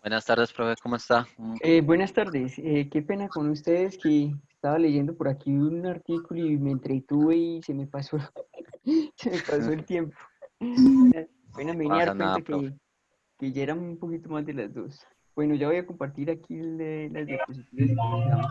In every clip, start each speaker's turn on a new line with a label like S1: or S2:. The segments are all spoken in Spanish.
S1: Buenas tardes, profe, ¿cómo está?
S2: Buenas tardes, qué pena con ustedes que estaba leyendo por aquí un artículo y me entretuve y se me pasó, se me pasó el tiempo. Apenas me
S1: No
S2: vine a
S1: pasa
S2: dar
S1: nada,
S2: cuenta
S1: profe.
S2: que ya eran un poquito más de las dos. Bueno, ya voy a compartir aquí las diapositivas y comenzamos.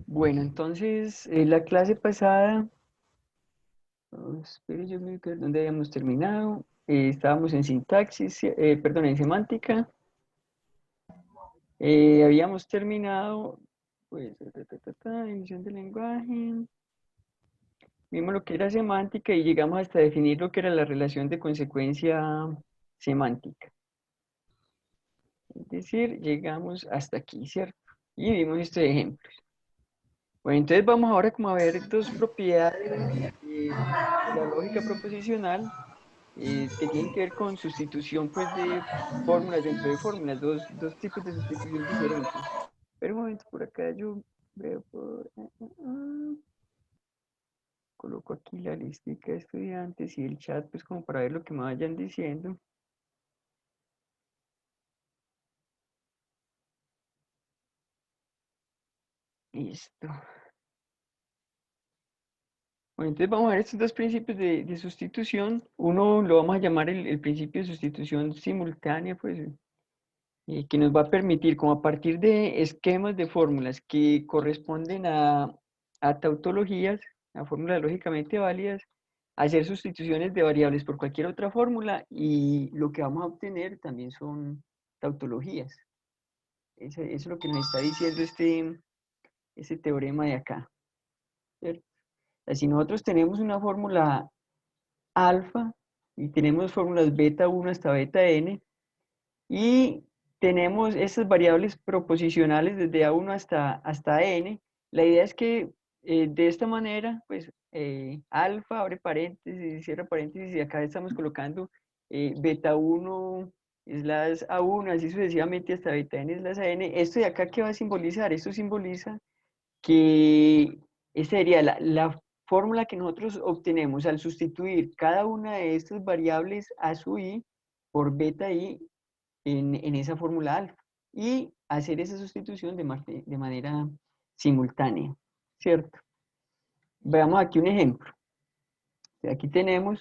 S2: Bueno, entonces, la clase pasada, espere, yo me acuerdo dónde habíamos terminado. Estábamos en sintaxis, perdón, en semántica. Habíamos terminado, pues, emisión del lenguaje. Vimos lo que era semántica y llegamos hasta definir lo que era la relación de consecuencia semántica. Es decir, llegamos hasta aquí, ¿cierto? Y vimos estos ejemplos. Bueno, entonces vamos ahora como a ver dos propiedades de la lógica proposicional que tienen que ver con sustitución pues, de fórmulas dentro de fórmulas, dos tipos de sustitución diferentes. Pero un momento, por acá yo veo por... Coloco aquí la listica de estudiantes y el chat, pues como para ver lo que me vayan diciendo. Listo. Bueno, entonces vamos a ver estos dos principios de sustitución. Uno lo vamos a llamar el principio de sustitución simultánea, pues, que nos va a permitir, como a partir de esquemas de fórmulas que corresponden a tautologías, a fórmulas lógicamente válidas, hacer sustituciones de variables por cualquier otra fórmula y lo que vamos a obtener también son tautologías. Eso es lo que nos está diciendo este teorema de acá, ¿cierto? O sea, si nosotros tenemos una fórmula alfa y tenemos fórmulas beta 1 hasta beta n y tenemos estas variables proposicionales desde a1 hasta n, la idea es que de esta manera, pues alfa, abre paréntesis, cierra paréntesis, y acá estamos colocando beta 1 es las a1, así sucesivamente hasta beta n es las a n. Esto de acá, ¿qué va a simbolizar? Esto simboliza que esta sería la fórmula que nosotros obtenemos al sustituir cada una de estas variables a su i por beta i en esa fórmula alfa y hacer esa sustitución de manera simultánea, ¿cierto? Veamos aquí un ejemplo. Aquí tenemos,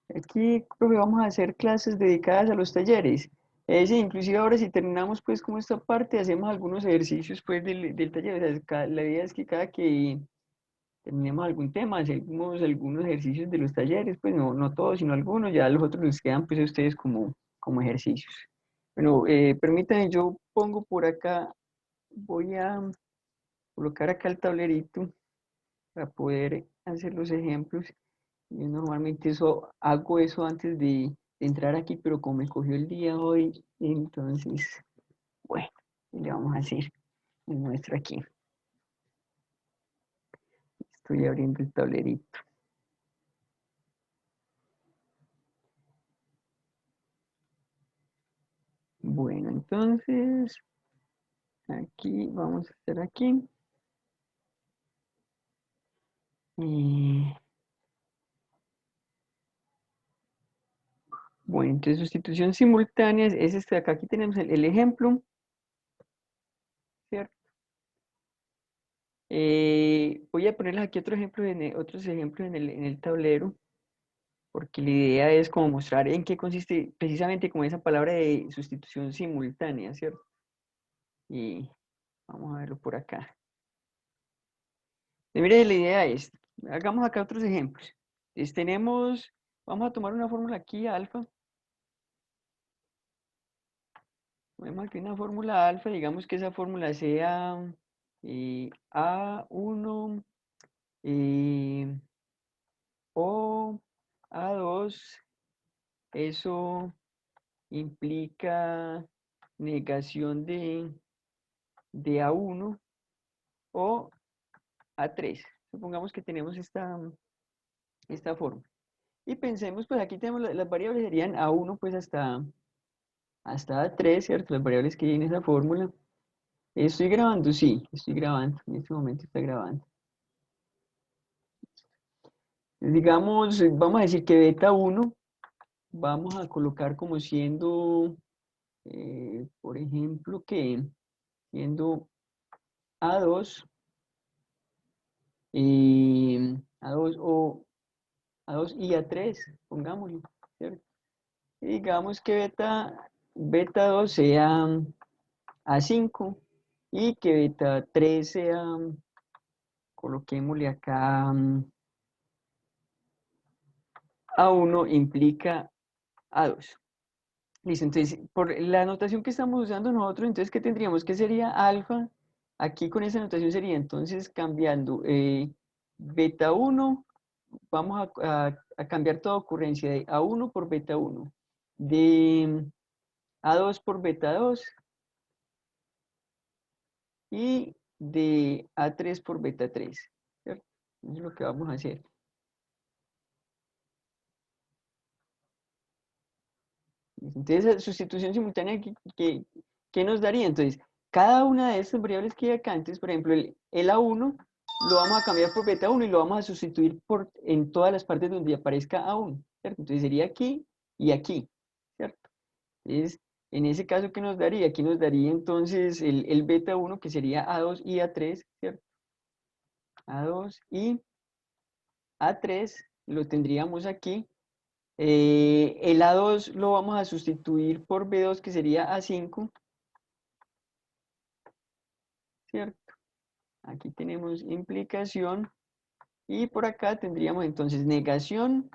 S2: aquí creo que vamos a hacer clases dedicadas a los talleres. Sí, inclusive ahora si terminamos pues como esta parte, hacemos algunos ejercicios pues del taller. O sea, la idea es que cada que terminemos algún tema, hacemos algunos ejercicios de los talleres, pues no todos, sino algunos, ya los otros les quedan pues a ustedes como ejercicios. Bueno, permítanme, yo pongo por acá, voy a colocar acá el tablerito para poder hacer los ejemplos. Yo normalmente hago eso antes de entrar aquí, pero como me cogió el día hoy, entonces, bueno, ¿qué le vamos a hacer? Les muestro aquí. Estoy abriendo el tablerito. Bueno, entonces, aquí vamos a hacer aquí. Bueno, entonces sustitución simultánea es este de acá. Aquí tenemos el ejemplo, ¿cierto? Voy a ponerles aquí otros ejemplos otros ejemplos en el tablero, porque la idea es como mostrar en qué consiste precisamente como esa palabra de sustitución simultánea, ¿cierto? Y vamos a verlo por acá. Y mire, la idea es, hagamos acá otros ejemplos. Entonces vamos a tomar una fórmula aquí, alfa, Vemos aquí una fórmula alfa, digamos que esa fórmula sea A1 eh, o A2, eso implica negación de A1 o A3. Supongamos que tenemos esta forma. Y pensemos, pues aquí tenemos las variables serían A1 pues hasta A3, ¿cierto? Las variables que hay en esa fórmula. ¿Estoy grabando? Sí, estoy grabando. En este momento está grabando. Digamos, vamos a decir que beta 1 vamos a colocar como siendo, por ejemplo, que siendo A2, A2 o A2 y A3, pongámoslo, ¿cierto? Y digamos que beta 2 sea A5 y que beta 3 sea, coloquémosle acá, A1 implica A2. Listo, entonces, por la notación que estamos usando nosotros, entonces, ¿qué tendríamos? ¿Qué sería alfa? Aquí con esa notación sería entonces cambiando beta 1, vamos a cambiar toda ocurrencia de A1 por beta 1, de A2 por beta 2 y de A3 por beta 3, ¿cierto? Eso es lo que vamos a hacer. Entonces, esa sustitución simultánea, ¿qué nos daría? Entonces, cada una de estas variables que hay acá, entonces, por ejemplo, el A1 lo vamos a cambiar por beta 1 y lo vamos a sustituir en todas las partes donde aparezca A1, ¿cierto? Entonces, sería aquí y aquí, ¿cierto? Entonces, en ese caso, ¿qué nos daría? Aquí nos daría entonces el beta 1, que sería A2 y A3, ¿cierto? A2 y A3 lo tendríamos aquí. El A2 lo vamos a sustituir por B2, que sería A5, ¿cierto? Aquí tenemos implicación y por acá tendríamos entonces negación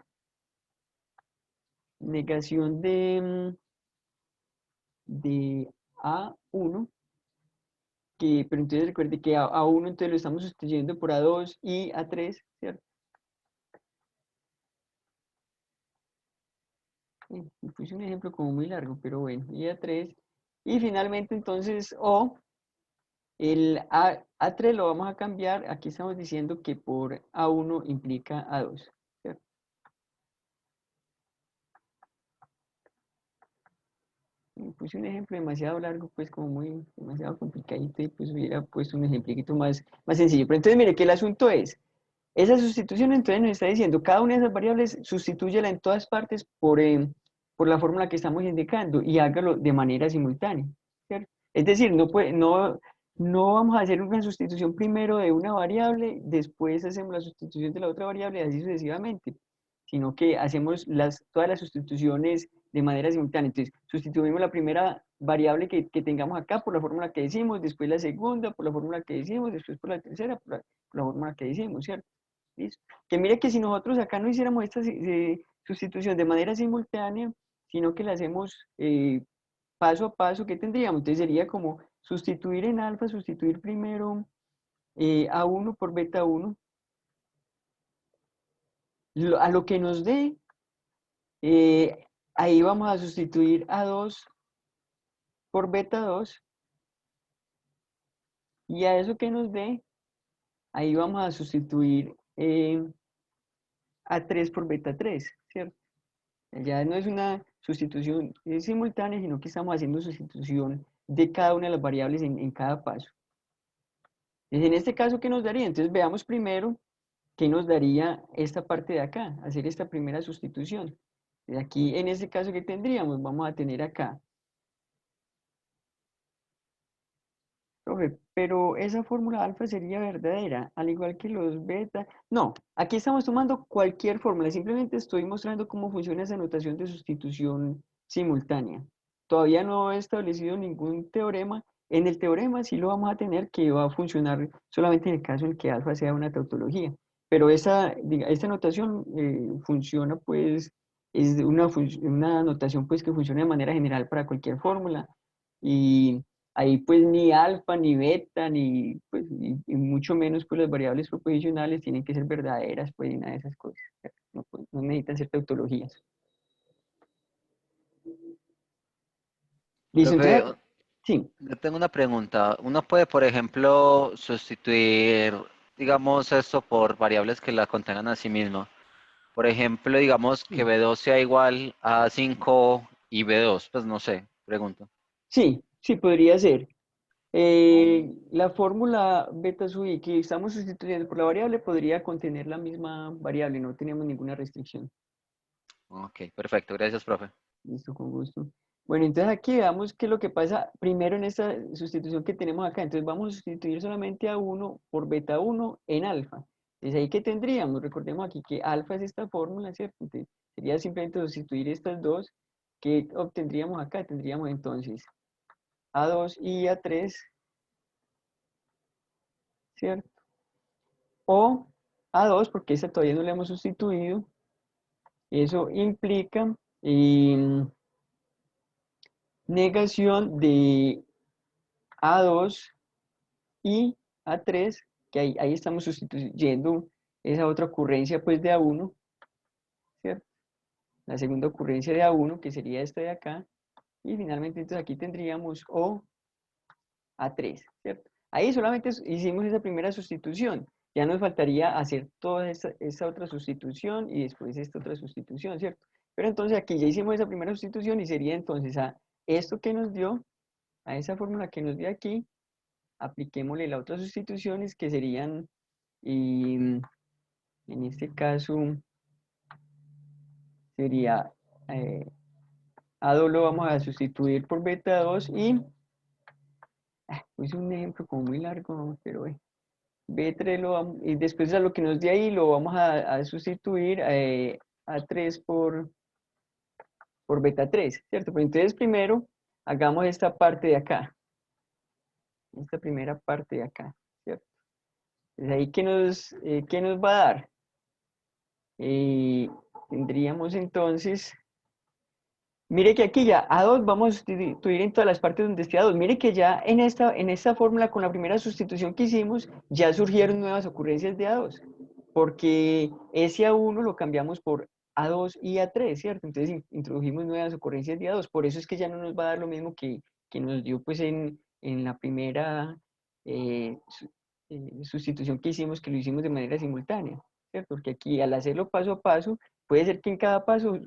S2: de A1, pero entonces recuerde que A1 entonces lo estamos sustituyendo por A2 y A3, ¿cierto? Puse un ejemplo como muy largo, pero bueno, y A3. Y finalmente entonces el A3 lo vamos a cambiar, aquí estamos diciendo que por A1 implica A2, ¿cierto? Puse un ejemplo demasiado largo, pues como muy, demasiado complicadito y pues hubiera puesto un ejemplito más sencillo. Pero entonces mire que el asunto es, esa sustitución entonces nos está diciendo, cada una de esas variables sustitúyela en todas partes por la fórmula que estamos indicando y hágalo de manera simultánea, ¿cierto? Es decir, no vamos a hacer una sustitución primero de una variable, después hacemos la sustitución de la otra variable y así sucesivamente, sino que hacemos todas las sustituciones de manera simultánea. Entonces, sustituimos la primera variable que tengamos acá por la fórmula que decimos, después la segunda por la fórmula que decimos, después por la tercera por la fórmula que decimos, ¿cierto? ¿Listo? Que mire que si nosotros acá no hiciéramos esta sustitución de manera simultánea, sino que la hacemos paso a paso, ¿qué tendríamos? Entonces sería como sustituir en alfa, sustituir primero A1 por beta 1, a lo que nos dé, ahí vamos a sustituir A2 por beta 2 y a eso que nos dé, ahí vamos a sustituir A3 por beta 3, ¿cierto? Ya no es una sustitución simultánea, sino que estamos haciendo sustitución de cada una de las variables en cada paso. Entonces, en este caso, ¿qué nos daría? Entonces veamos primero qué nos daría esta parte de acá, hacer esta primera sustitución. Aquí, en este caso, ¿qué tendríamos? Vamos a tener acá. Profe, pero esa fórmula alfa sería verdadera, al igual que los beta. No, aquí estamos tomando cualquier fórmula, simplemente estoy mostrando cómo funciona esa notación de sustitución simultánea. Todavía no he establecido ningún teorema. En el teorema sí lo vamos a tener que va a funcionar solamente en el caso en que alfa sea una tautología. Pero esta notación funciona pues, es una notación pues que funciona de manera general para cualquier fórmula. y ahí pues ni alfa, ni beta, ni pues y mucho menos pues las variables proposicionales tienen que ser verdaderas, pues ni nada de esas cosas. No, pues, no necesitan ser tautologías. Listo,
S1: Profe,
S2: entonces, sí,
S1: yo tengo una pregunta. Uno puede, por ejemplo, sustituir, digamos, esto por variables que la contengan a sí mismo. Por ejemplo, digamos que
S2: sí,
S1: B2 sea igual a 5 y B2, pues no sé, pregunto.
S2: sí, sí podría ser. La fórmula beta sub i que estamos sustituyendo por la variable podría contener la misma variable, no tenemos ninguna restricción.
S1: Ok, perfecto, gracias, profe.
S2: Listo, con gusto. Bueno, entonces aquí veamos qué es lo que pasa primero en esta sustitución que tenemos acá. Entonces vamos a sustituir solamente a uno por beta uno en alfa. Entonces ahí que tendríamos, recordemos aquí que alfa es esta fórmula, ¿cierto? Entonces, sería simplemente sustituir estas dos. ¿Qué obtendríamos acá? Tendríamos entonces A2 y A3, ¿cierto? O A2, porque esta todavía no la hemos sustituido. Eso implica negación de A2 y A3, que ahí estamos sustituyendo esa otra ocurrencia pues de A1, ¿cierto? La segunda ocurrencia de A1, que sería esta de acá, y finalmente entonces aquí tendríamos O A3, ¿cierto? Ahí solamente hicimos esa primera sustitución, ya nos faltaría hacer toda esa otra sustitución y después esta otra sustitución, ¿cierto? Pero entonces aquí ya hicimos esa primera sustitución y sería entonces a esto que nos dio, a esa fórmula que nos dio aquí, apliquémosle las otras sustituciones que serían, y en este caso sería A2 lo vamos a sustituir por beta 2 y, puse un ejemplo como muy largo, pero bueno, B3 lo vamos, y después a lo que nos dé ahí lo vamos a sustituir A3 por beta 3, ¿cierto? Pues entonces primero hagamos esta parte de acá, esta primera parte de acá, ¿cierto? Entonces ahí, qué nos va a dar? Eh, Tendríamos entonces, mire que aquí ya A2 vamos a sustituir en todas las partes donde esté A2. Mire que ya en esta fórmula con la primera sustitución que hicimos, ya surgieron nuevas ocurrencias de A2, porque ese A1 lo cambiamos por A2 y A3, ¿cierto? Entonces introdujimos nuevas ocurrencias de A2. Por eso es que ya no nos va a dar lo mismo que nos dio pues en la primera sustitución que hicimos, que lo hicimos de manera simultánea, ¿cierto? Porque aquí al hacerlo paso a paso, puede ser que en cada paso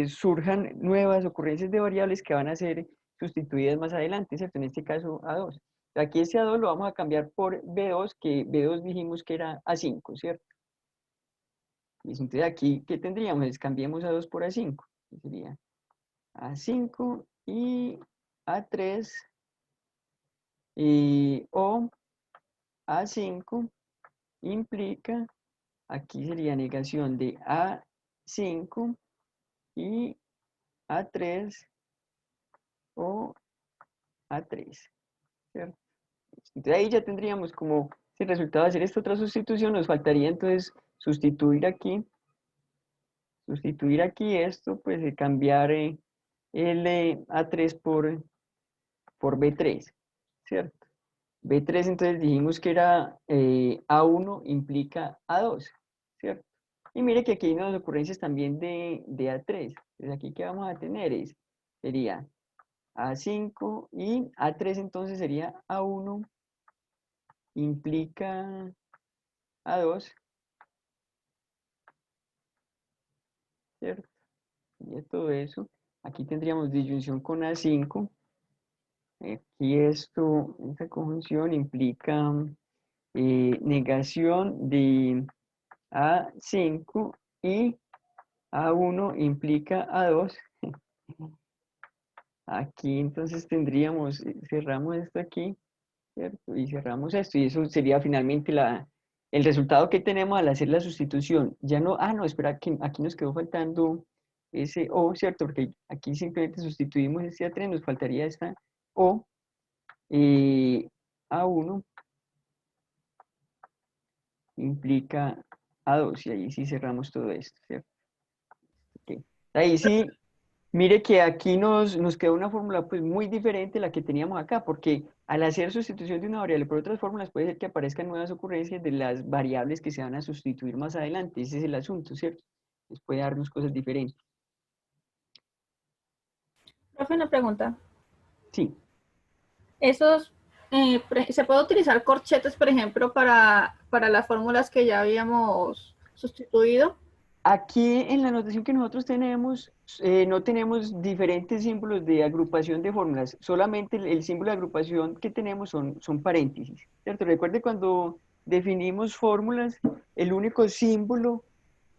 S2: surjan nuevas ocurrencias de variables que van a ser sustituidas más adelante, ¿cierto? En este caso A2. Aquí ese A2 lo vamos a cambiar por B2, que B2 dijimos que era A5, ¿cierto? Y entonces aquí, ¿qué tendríamos? Es cambiemos A2 por A5. Sería A5 y A3 o A5 implica, aquí sería negación de A5 y A3 o A3, ¿cierto? Entonces ahí ya tendríamos como, si el resultado de hacer esta otra sustitución, nos faltaría entonces sustituir aquí esto, pues cambiar el A3 por B3, ¿cierto? B3 entonces dijimos que era A1 implica A2, ¿cierto? Y mire que aquí hay unas ocurrencias también de A3. Entonces aquí que vamos a tener sería A5 y A3 entonces sería A1 implica A2, ¿cierto? Sería todo eso. Aquí tendríamos disyunción con A5. Aquí esta conjunción implica negación de A5 y A1 implica A2. Aquí entonces tendríamos, cerramos esto aquí, ¿cierto? Y cerramos esto, y eso sería finalmente el resultado que tenemos al hacer la sustitución. Ya no, no, espera, que aquí nos quedó faltando ese O, ¿cierto? Porque aquí simplemente sustituimos este A3, nos faltaría esta O, y A1 implica A2, y ahí sí cerramos todo esto, ¿cierto? Ok. Ahí sí, Mire que aquí nos quedó una fórmula pues muy diferente a la que teníamos acá, porque al hacer sustitución de una variable por otras fórmulas puede ser que aparezcan nuevas ocurrencias de las variables que se van a sustituir más adelante. Ese es el asunto, ¿cierto? Pues puede darnos cosas diferentes.
S3: Profe, una pregunta.
S2: Sí.
S3: Esos, ¿se puede utilizar corchetes, por ejemplo, para las fórmulas que ya habíamos sustituido?
S2: Aquí en la notación que nosotros tenemos, no tenemos diferentes símbolos de agrupación de fórmulas, solamente el símbolo de agrupación que tenemos son paréntesis, ¿cierto? Recuerde cuando definimos fórmulas, el único símbolo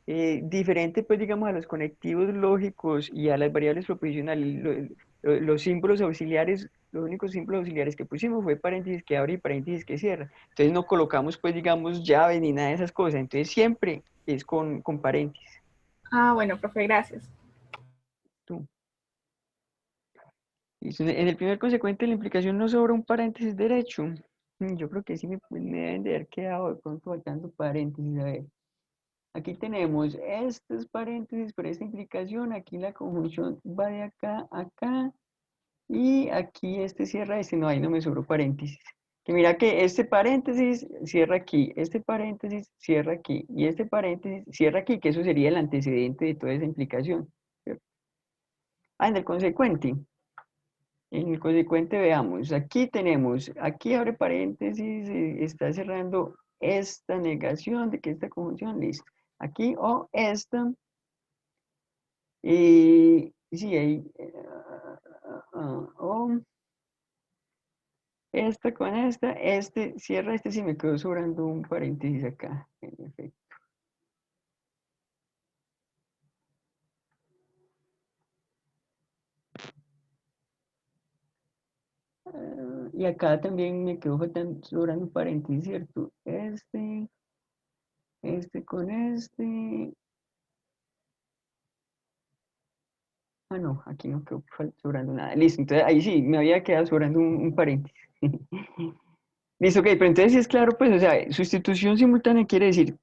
S2: diferente, pues digamos, a los conectivos lógicos y a las variables proposicionales, los símbolos auxiliares, los únicos símbolos auxiliares que pusimos fue paréntesis que abre y paréntesis que cierra. Entonces no colocamos, pues digamos, llaves ni nada de esas cosas. Entonces siempre es con paréntesis.
S3: Ah, bueno, profe, gracias.
S2: Tú. Listo. En el primer consecuente la implicación no sobra un paréntesis derecho. Yo creo que sí me deben de haber quedado de pronto faltando paréntesis. A ver. Aquí tenemos estos paréntesis por esta implicación, aquí la conjunción va de acá a acá, y aquí este cierra este, no, ahí no me sobró paréntesis. Que mira que este paréntesis cierra aquí, este paréntesis cierra aquí, y este paréntesis cierra aquí, que eso sería el antecedente de toda esa implicación, ¿cierto? Ah, en el consecuente veamos, aquí tenemos, aquí abre paréntesis, está cerrando esta negación de que esta conjunción, listo. Aquí o esta. Y sí, ahí. Esta con esta, este cierra, este sí me quedó sobrando un paréntesis acá, en efecto. Y acá también me quedó sobrando un paréntesis, ¿cierto? Este con este. Ah, no, aquí no quedó sobrando nada. Listo, entonces ahí sí, me había quedado sobrando un paréntesis. Listo, ok, pero entonces sí es claro, pues, o sea, sustitución simultánea quiere decir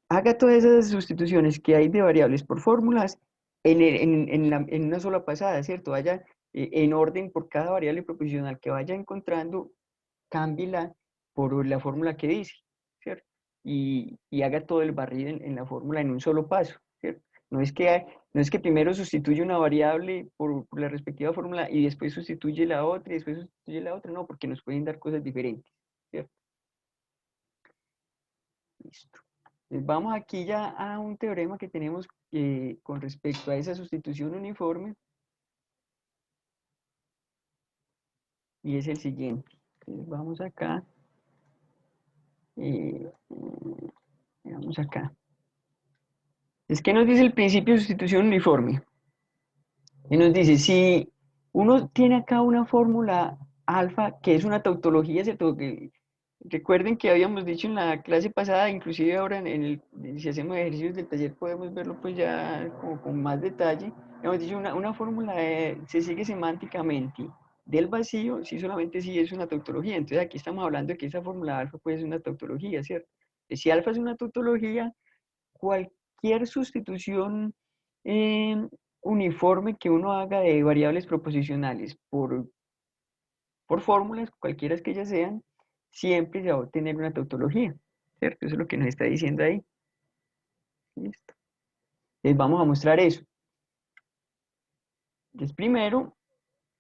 S2: haga todas esas sustituciones que hay de variables por fórmulas en una sola pasada, ¿cierto? Vaya en orden por cada variable proposicional que vaya encontrando, cámbiela por la fórmula que dice, ¿cierto? Y haga todo el barrido en la fórmula en un solo paso, ¿cierto? No es que primero sustituye una variable por la respectiva fórmula y después sustituye la otra y después sustituye la otra, no, porque nos pueden dar cosas diferentes, ¿cierto? Listo. Vamos aquí ya a un teorema que tenemos con respecto a esa sustitución uniforme y es el siguiente. Entonces vamos acá, vamos acá. Es que nos dice el principio de sustitución uniforme. Y nos dice, si uno tiene acá una fórmula alfa, que es una tautología, ¿cierto? Recuerden que habíamos dicho en la clase pasada, inclusive ahora si hacemos ejercicios del taller podemos verlo pues ya como con más detalle. Hemos dicho una fórmula se sigue semánticamente del vacío si solamente si es una tautología. Entonces aquí estamos hablando de que esa fórmula alfa puede ser una tautología, ¿cierto? Si alfa es una tautología, cualquier sustitución eh, uniforme que uno haga de variables proposicionales por fórmulas, cualquiera que ellas sean, siempre se va a obtener una tautología, ¿cierto? Eso es lo que nos está diciendo ahí. Listo. Entonces vamos a mostrar eso. Entonces primero,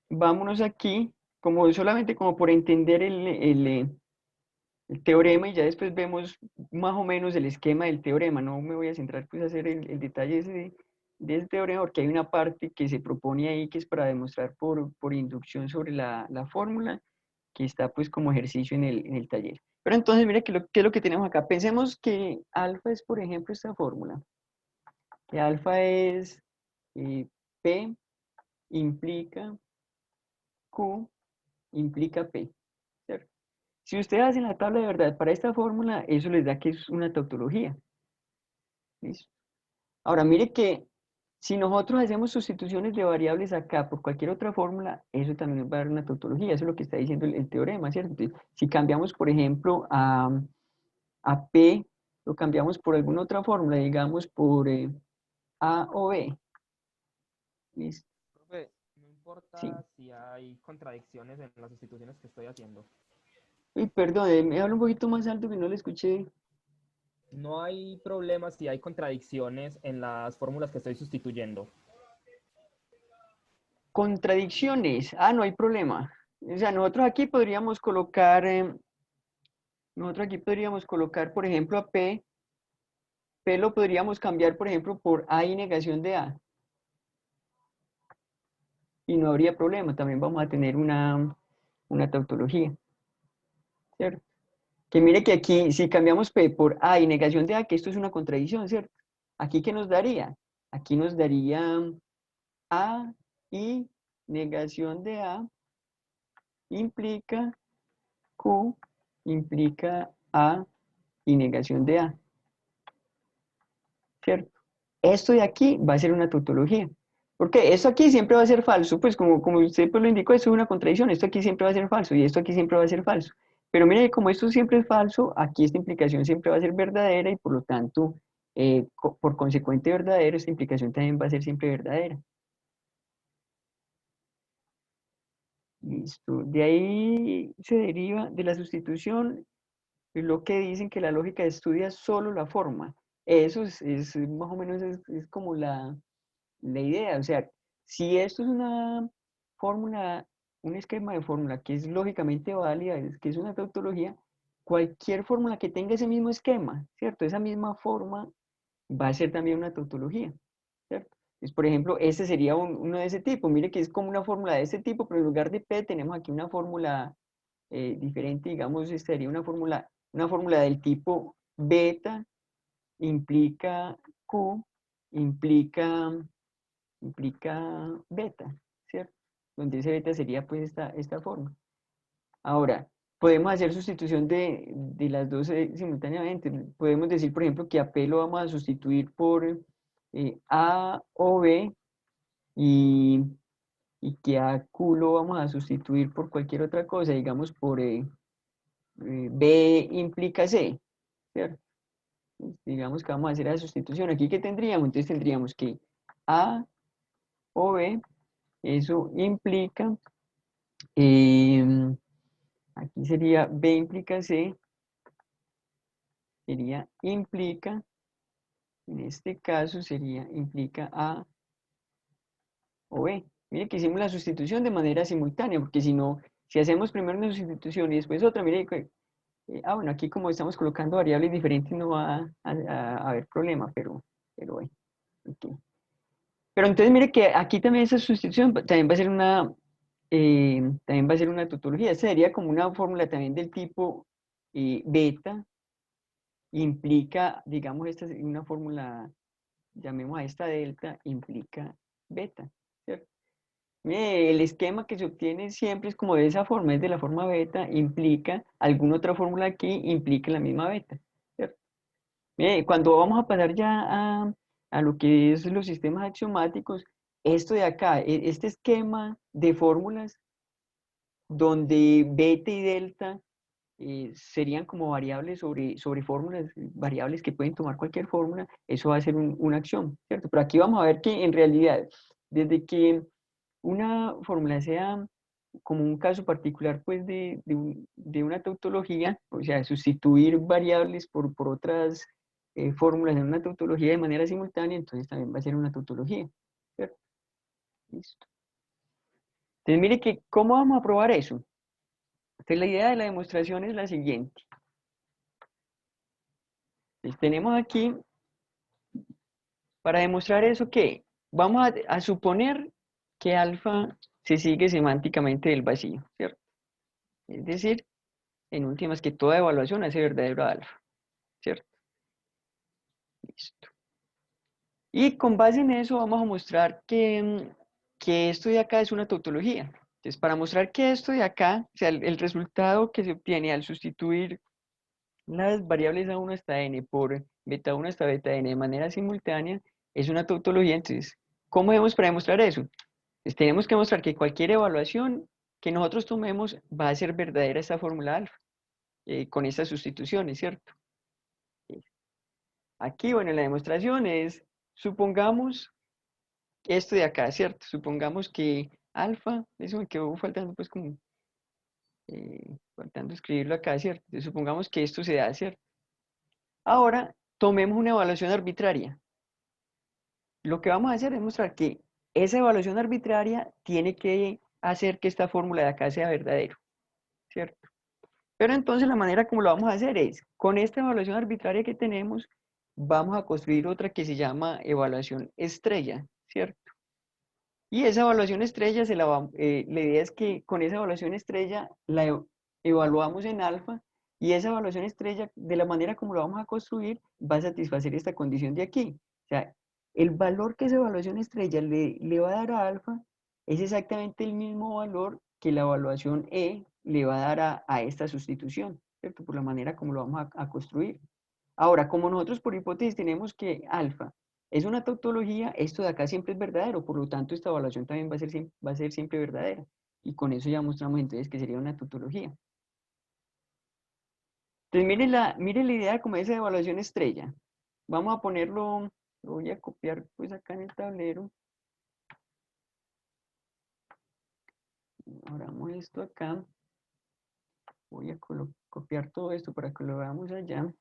S2: vámonos aquí, como solamente como por entender el teorema y ya después vemos más o menos el esquema del teorema. No me voy a centrar pues a hacer el detalle ese de ese teorema porque hay una parte que se propone ahí que es para demostrar por inducción sobre la fórmula que está pues como ejercicio en el taller. Pero entonces mira qué es lo que tenemos acá. Pensemos que alfa es por ejemplo esta fórmula. Que alfa es P implica Q implica P, ¿cierto? Si ustedes hacen la tabla de verdad para esta fórmula, eso les da que es una tautología. ¿Listo? Ahora, mire que si nosotros hacemos sustituciones de variables acá por cualquier otra fórmula, eso también nos va a dar una tautología. Eso es lo que está diciendo el teorema, ¿cierto? Entonces, si cambiamos, por ejemplo, a P, lo cambiamos por alguna otra fórmula, digamos por A o B. ¿Listo? Sí.
S4: importa si hay contradicciones en las sustituciones que estoy haciendo.
S2: Uy, perdón, me habla un poquito más alto que no le escuché.
S4: No hay problema si hay contradicciones en las fórmulas que estoy sustituyendo.
S2: Contradicciones. Ah, no hay problema. O sea, nosotros aquí podríamos colocar, por ejemplo, a P. P lo podríamos cambiar, por ejemplo, por A y negación de A. Y no habría problema. También vamos a tener una tautología. ¿Cierto? Que mire que aquí, si cambiamos P por A y negación de A, que esto es una contradicción, ¿cierto? Aquí, ¿qué nos daría? Aquí nos daría A y negación de A implica Q, implica A y negación de A, ¿cierto? Esto de aquí va a ser una tautología. Porque esto aquí siempre va a ser falso, pues como usted pues lo indicó, esto es una contradicción, esto aquí siempre va a ser falso y esto aquí siempre va a ser falso. Pero mire, como esto siempre es falso, aquí esta implicación siempre va a ser verdadera y por lo tanto, por consecuente verdadero, esta implicación también va a ser siempre verdadera. Listo. De ahí se deriva de la sustitución lo que dicen que la lógica estudia solo la forma. Eso es más o menos es como la idea. O sea, si esto es una fórmula, un esquema de fórmula que es lógicamente válida, que es una tautología, cualquier fórmula que tenga ese mismo esquema, ¿cierto? Esa misma forma va a ser también una tautología, ¿cierto? Entonces, por ejemplo, este sería uno de ese tipo. Mire que es como una fórmula de este tipo, pero en lugar de P tenemos aquí una fórmula diferente, digamos, sería una fórmula del tipo beta implica Q, implica, implica beta, ¿cierto? Donde ese beta sería pues esta forma. Ahora, podemos hacer sustitución de las dos simultáneamente. Podemos decir, por ejemplo, que a P lo vamos a sustituir por A o B y que a Q lo vamos a sustituir por cualquier otra cosa, digamos por B implica C, ¿cierto? Digamos que vamos a hacer la sustitución. Aquí, ¿qué tendríamos? Entonces tendríamos que A o B, eso implica, aquí sería B implica C, sería implica, en este caso sería implica A o B. Mire que hicimos la sustitución de manera simultánea, porque si no, si hacemos primero una sustitución y después otra, mire que, bueno, aquí como estamos colocando variables diferentes no va a haber problema, pero bueno, ok. Pero entonces mire que aquí también esa sustitución también va a ser también va a ser una tautología. Esta sería como una fórmula también del tipo beta, implica, digamos, esta es una fórmula, llamemos a esta delta, implica beta, ¿cierto? Mire, el esquema que se obtiene siempre es como de esa forma, es de la forma beta, implica alguna otra fórmula aquí, implica la misma beta, ¿cierto? Mire, cuando vamos a pasar ya a lo que es los sistemas axiomáticos, esto de acá, este esquema de fórmulas donde beta y delta serían como variables sobre fórmulas, variables que pueden tomar cualquier fórmula, eso va a ser una acción, ¿cierto? Pero aquí vamos a ver que en realidad, desde que una fórmula sea como un caso particular pues de una tautología, o sea, sustituir variables por otras fórmulas en una tautología de manera simultánea, entonces también va a ser una tautología, ¿cierto? Listo. Entonces mire que, ¿cómo vamos a probar eso? Entonces la idea de la demostración es la siguiente. Entonces, tenemos aquí, para demostrar eso, que vamos a suponer que alfa se sigue semánticamente del vacío, ¿cierto? Es decir, en últimas, que toda evaluación hace verdadero a alfa, ¿cierto? Listo. Y con base en eso vamos a mostrar que esto de acá es una tautología. Entonces, para mostrar que esto de acá, o sea, el resultado que se obtiene al sustituir las variables A1 hasta n por beta 1 hasta beta n de manera simultánea, es una tautología. Entonces, ¿cómo hacemos para demostrar eso? Pues tenemos que mostrar que cualquier evaluación que nosotros tomemos va a ser verdadera esta fórmula alfa, con estas sustituciones, ¿cierto? Aquí, bueno, la demostración es, supongamos esto de acá, ¿cierto? Supongamos que alfa, eso me quedó faltando pues como, faltando escribirlo acá, ¿cierto? Entonces, supongamos que esto se da, ¿cierto? Ahora, tomemos una evaluación arbitraria. Lo que vamos a hacer es mostrar que esa evaluación arbitraria tiene que hacer que esta fórmula de acá sea verdadero, ¿cierto? Pero entonces la manera como lo vamos a hacer es, con esta evaluación arbitraria que tenemos, vamos a construir otra que se llama evaluación estrella, ¿cierto? Y esa evaluación estrella, la idea es que con esa evaluación estrella la evaluamos en alfa, y esa evaluación estrella, de la manera como lo vamos a construir, va a satisfacer esta condición de aquí. O sea, el valor que esa evaluación estrella le va a dar a alfa es exactamente el mismo valor que la evaluación E le va a dar a esta sustitución, ¿cierto? Por la manera como lo vamos a construir. Ahora, como nosotros por hipótesis tenemos que alfa es una tautología, esto de acá siempre es verdadero, por lo tanto esta evaluación también va a ser siempre verdadera. Y con eso ya mostramos entonces que sería una tautología. Entonces mire la idea como esa evaluación estrella. Vamos a ponerlo, lo voy a copiar pues acá en el tablero. Ahora vamos esto acá. Voy a copiar todo esto para que lo veamos allá.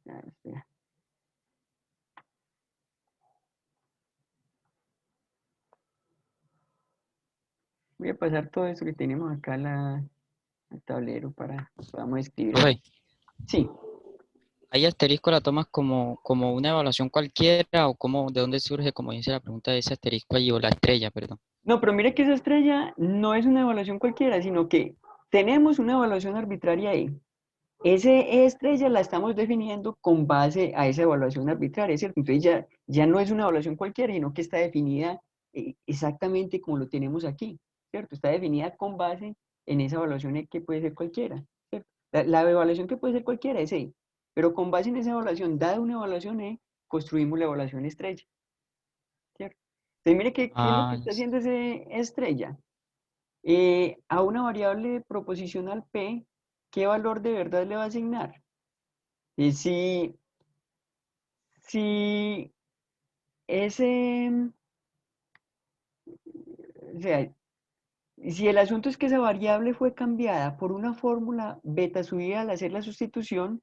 S2: Espera. Voy a pasar todo esto que tenemos acá al tablero para que podamos escribir.
S5: Profe,
S2: Sí.
S5: ¿ahí asterisco la tomas como una evaluación cualquiera o de dónde surge, como dice la pregunta de ese asterisco ahí, o la estrella, perdón?
S2: No, pero mire que esa estrella no es una evaluación cualquiera, sino que tenemos una evaluación arbitraria ahí. Ese estrella la estamos definiendo con base a esa evaluación arbitraria, ¿cierto? Entonces ya no es una evaluación cualquiera, sino que está definida exactamente como lo tenemos aquí, ¿cierto? Está definida con base en esa evaluación que puede ser cualquiera, ¿cierto? La evaluación que puede ser cualquiera es E, pero con base en esa evaluación, dada una evaluación E, construimos la evaluación estrella, ¿cierto? Entonces mire qué es lo que
S5: Ah,
S2: está haciendo ese estrella. A una variable proposicional P, ¿qué valor de verdad le va a asignar? Y si ese, o sea, si el asunto es que esa variable fue cambiada por una fórmula beta subida al hacer la sustitución,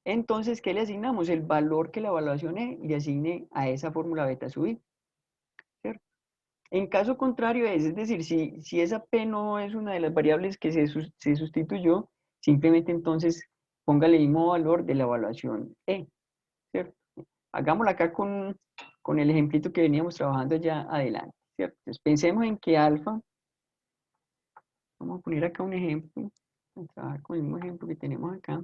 S2: entonces, ¿qué le asignamos? El valor que la evaluación E le asigne a esa fórmula beta subida, ¿cierto? En caso contrario es decir, si esa P no es una de las variables que se sustituyó, simplemente entonces póngale el mismo valor de la evaluación E, ¿cierto? Hagámoslo acá con el ejemplito que veníamos trabajando ya adelante, ¿cierto? Entonces pensemos en que alfa, vamos a poner acá un ejemplo, vamos a trabajar con el mismo ejemplo que tenemos acá.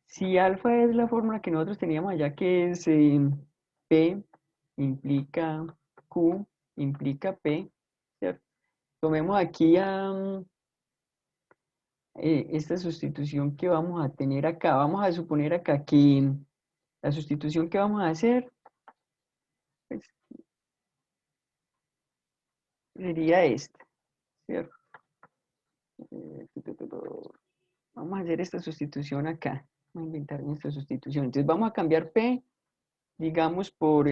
S2: Si alfa es la fórmula que nosotros teníamos allá, que es P implica Q implica P, ¿cierto? Tomemos aquí esta sustitución que vamos a tener acá. Vamos a suponer acá que la sustitución que vamos a hacer pues, sería esta, ¿cierto? Vamos a hacer esta sustitución acá. Vamos a inventar nuestra sustitución. Entonces vamos a cambiar P, digamos, por...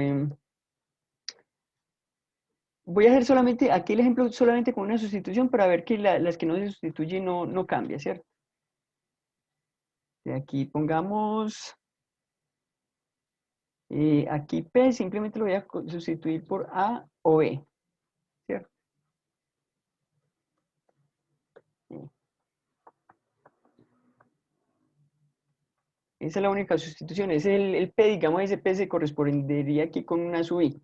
S2: voy a hacer solamente, aquí el ejemplo solamente con una sustitución para ver que las que no se sustituyen no cambia, ¿cierto? De aquí pongamos... aquí P simplemente lo voy a sustituir por A o B, ¿cierto? Esa es la única sustitución, es el P, digamos, ese P se correspondería aquí con una sub I.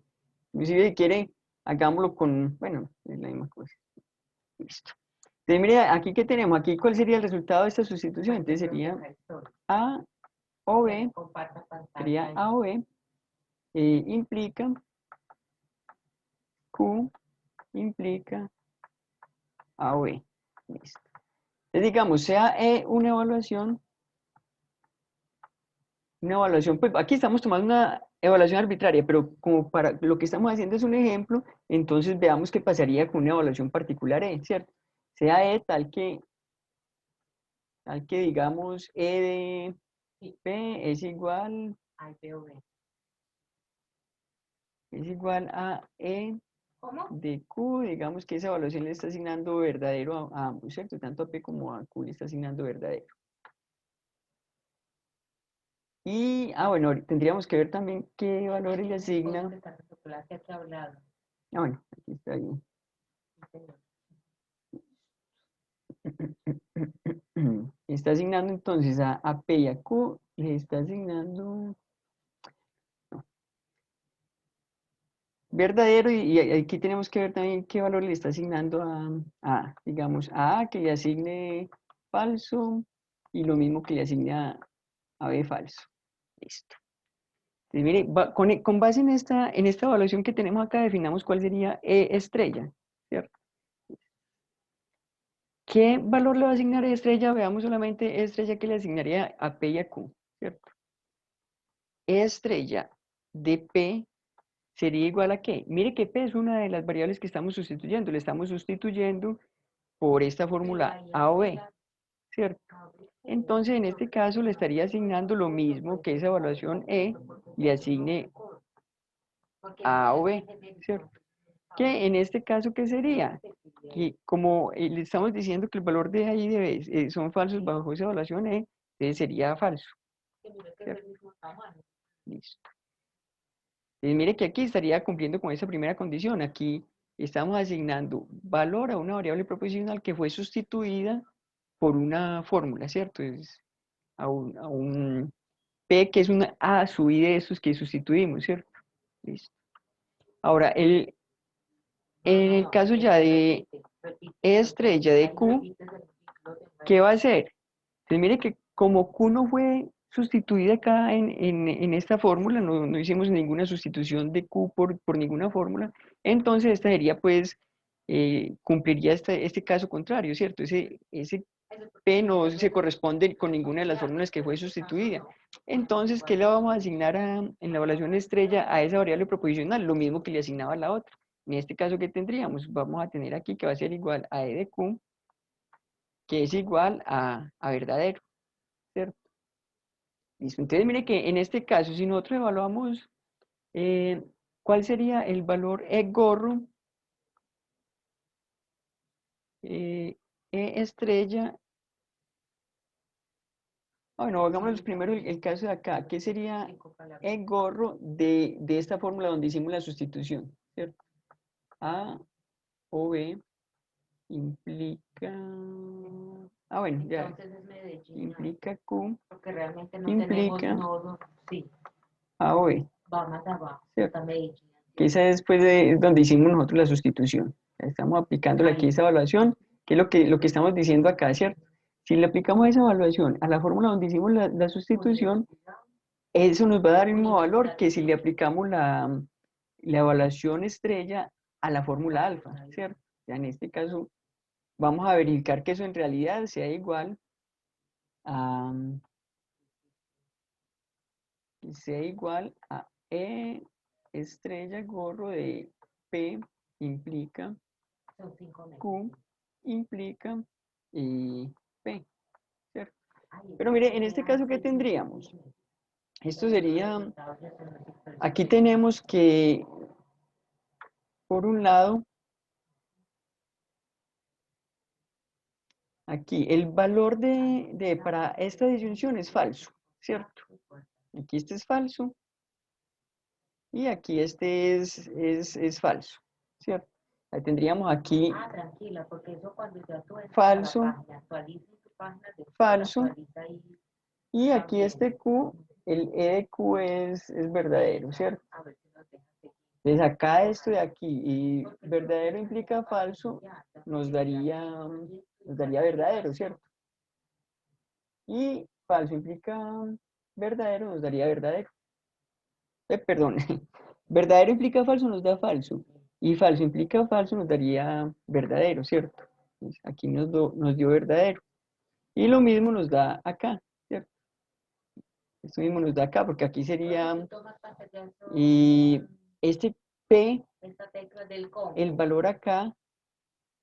S2: Inclusive si quiere, hagámoslo con, bueno, es la misma cosa. Listo. Entonces, mire, aquí que tenemos, aquí cuál sería el resultado de esta sustitución. Entonces sería A o B, sería A o B, implica Q, implica A o B. Listo. Entonces digamos, sea E una evaluación, pues aquí estamos tomando una evaluación arbitraria, pero como para lo que estamos haciendo es un ejemplo, entonces veamos qué pasaría con una evaluación particular E, ¿cierto? Sea E tal que digamos, P es igual a E de Q, digamos que esa evaluación le está asignando verdadero a ambos, ¿cierto? Tanto a P como a Q le está asignando verdadero. Y, bueno, tendríamos que ver también qué valores le asigna. Bueno, aquí está bien. Está asignando entonces a P y a Q, le está asignando verdadero y aquí tenemos que ver también qué valor le está asignando digamos, a A que le asigne falso y lo mismo que le asigne a B falso. Listo. Entonces, mire, con base en esta evaluación que tenemos acá, definamos cuál sería E estrella, ¿cierto? ¿Qué valor le va a asignar E estrella? Veamos solamente E estrella que le asignaría a P y a Q, ¿cierto? E estrella de P sería igual a ¿qué? Mire que P es una de las variables que estamos sustituyendo. Le estamos sustituyendo por esta fórmula A o B, ¿cierto? Entonces, en este caso, le estaría asignando lo mismo que esa evaluación E le asigne A o B, ¿cierto? Que en este caso, ¿qué sería? Que como le estamos diciendo que el valor de A y de B son falsos bajo esa evaluación E, entonces sería falso. ¿Cierto? Listo. Entonces, mire que aquí estaría cumpliendo con esa primera condición. Aquí estamos asignando valor a una variable proposicional que fue sustituida por una fórmula, ¿cierto? Es a un P que es una A sub I de estos que sustituimos, ¿cierto? Listo. Ahora, en el caso ya de E estrella de Q, ¿qué va a hacer? Entonces, mire que como Q no fue sustituida acá en esta fórmula, no hicimos ninguna sustitución de Q por ninguna fórmula, entonces esta sería pues, cumpliría este caso contrario, ¿cierto? Ese P no se corresponde con ninguna de las fórmulas que fue sustituida. Entonces, ¿qué le vamos a asignar en la evaluación estrella a esa variable proposicional? Lo mismo que le asignaba a la otra. En este caso, ¿qué tendríamos? Vamos a tener aquí que va a ser igual a E de Q, que es igual a verdadero, ¿cierto? Listo. Entonces, mire que en este caso, si nosotros evaluamos cuál sería el valor E gorro, E estrella. Bueno, hagamos primero el caso de acá. ¿Qué sería E gorro de esta fórmula donde hicimos la sustitución? ¿Cierto? A o B implica... bueno, ya. Implica Q,
S6: Porque realmente no
S2: implica
S6: tenemos nodos, sí,
S2: A o B.
S6: va más abajo,
S2: ¿Cierto?
S6: está Medellín.
S2: Que esa es pues, donde hicimos nosotros la sustitución. Estamos aplicándole aquí esa evaluación, que es lo que estamos diciendo acá, ¿cierto? Si le aplicamos esa evaluación a la fórmula donde hicimos la sustitución, eso nos va a dar el mismo valor que si le aplicamos la evaluación estrella a la fórmula alfa, ¿cierto? Ya en este caso, vamos a verificar que eso en realidad sea igual a, E estrella gorro de P implica Q implica P, ¿cierto? Pero mire, en este caso, ¿qué tendríamos? Esto sería, aquí tenemos que, por un lado, aquí el valor para esta disyunción es falso, ¿cierto? Aquí este es falso y aquí este es falso, ¿cierto? Ahí tendríamos aquí
S6: Tranquila, porque eso cuando ya tú entras
S2: falso,
S6: a la página, actualiza tu página, después
S2: falso,
S6: actualiza ahí.
S2: y aquí este Q, el E de Q es verdadero, ¿cierto?
S6: A ver si nos deja seguir.
S2: Entonces acá esto de aquí, y verdadero implica falso, nos daría verdadero, ¿cierto? Y falso implica verdadero, nos daría verdadero. Perdón, verdadero implica falso, nos da falso. Y falso implica falso, nos daría verdadero, ¿cierto? Entonces, aquí nos dio verdadero. Y lo mismo nos da acá, ¿cierto? Esto mismo nos da acá, porque aquí sería... Y este P,
S6: Esta tecla del com.
S2: el valor acá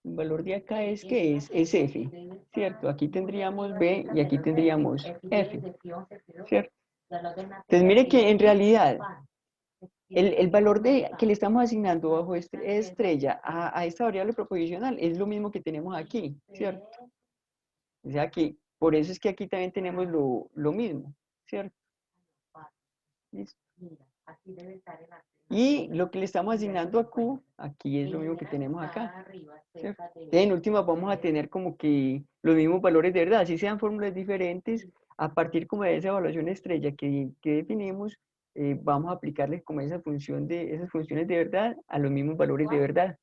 S2: El valor de acá es que es F, ¿cierto? Aquí tendríamos B y aquí tendríamos F, ¿cierto? Entonces mire que en realidad el valor que le estamos asignando bajo estrella a esta variable proposicional es lo mismo que tenemos aquí, ¿cierto? O sea que por eso es que aquí también tenemos lo mismo, ¿cierto? ¿Listo? Y lo que le estamos asignando a Q, aquí es lo mismo que tenemos acá, ¿cierto? Entonces, en última vamos a tener como que los mismos valores de verdad, así sean fórmulas diferentes, a partir como de esa evaluación estrella que definimos, vamos a aplicarles como esa función esas funciones de verdad a los mismos valores de verdad.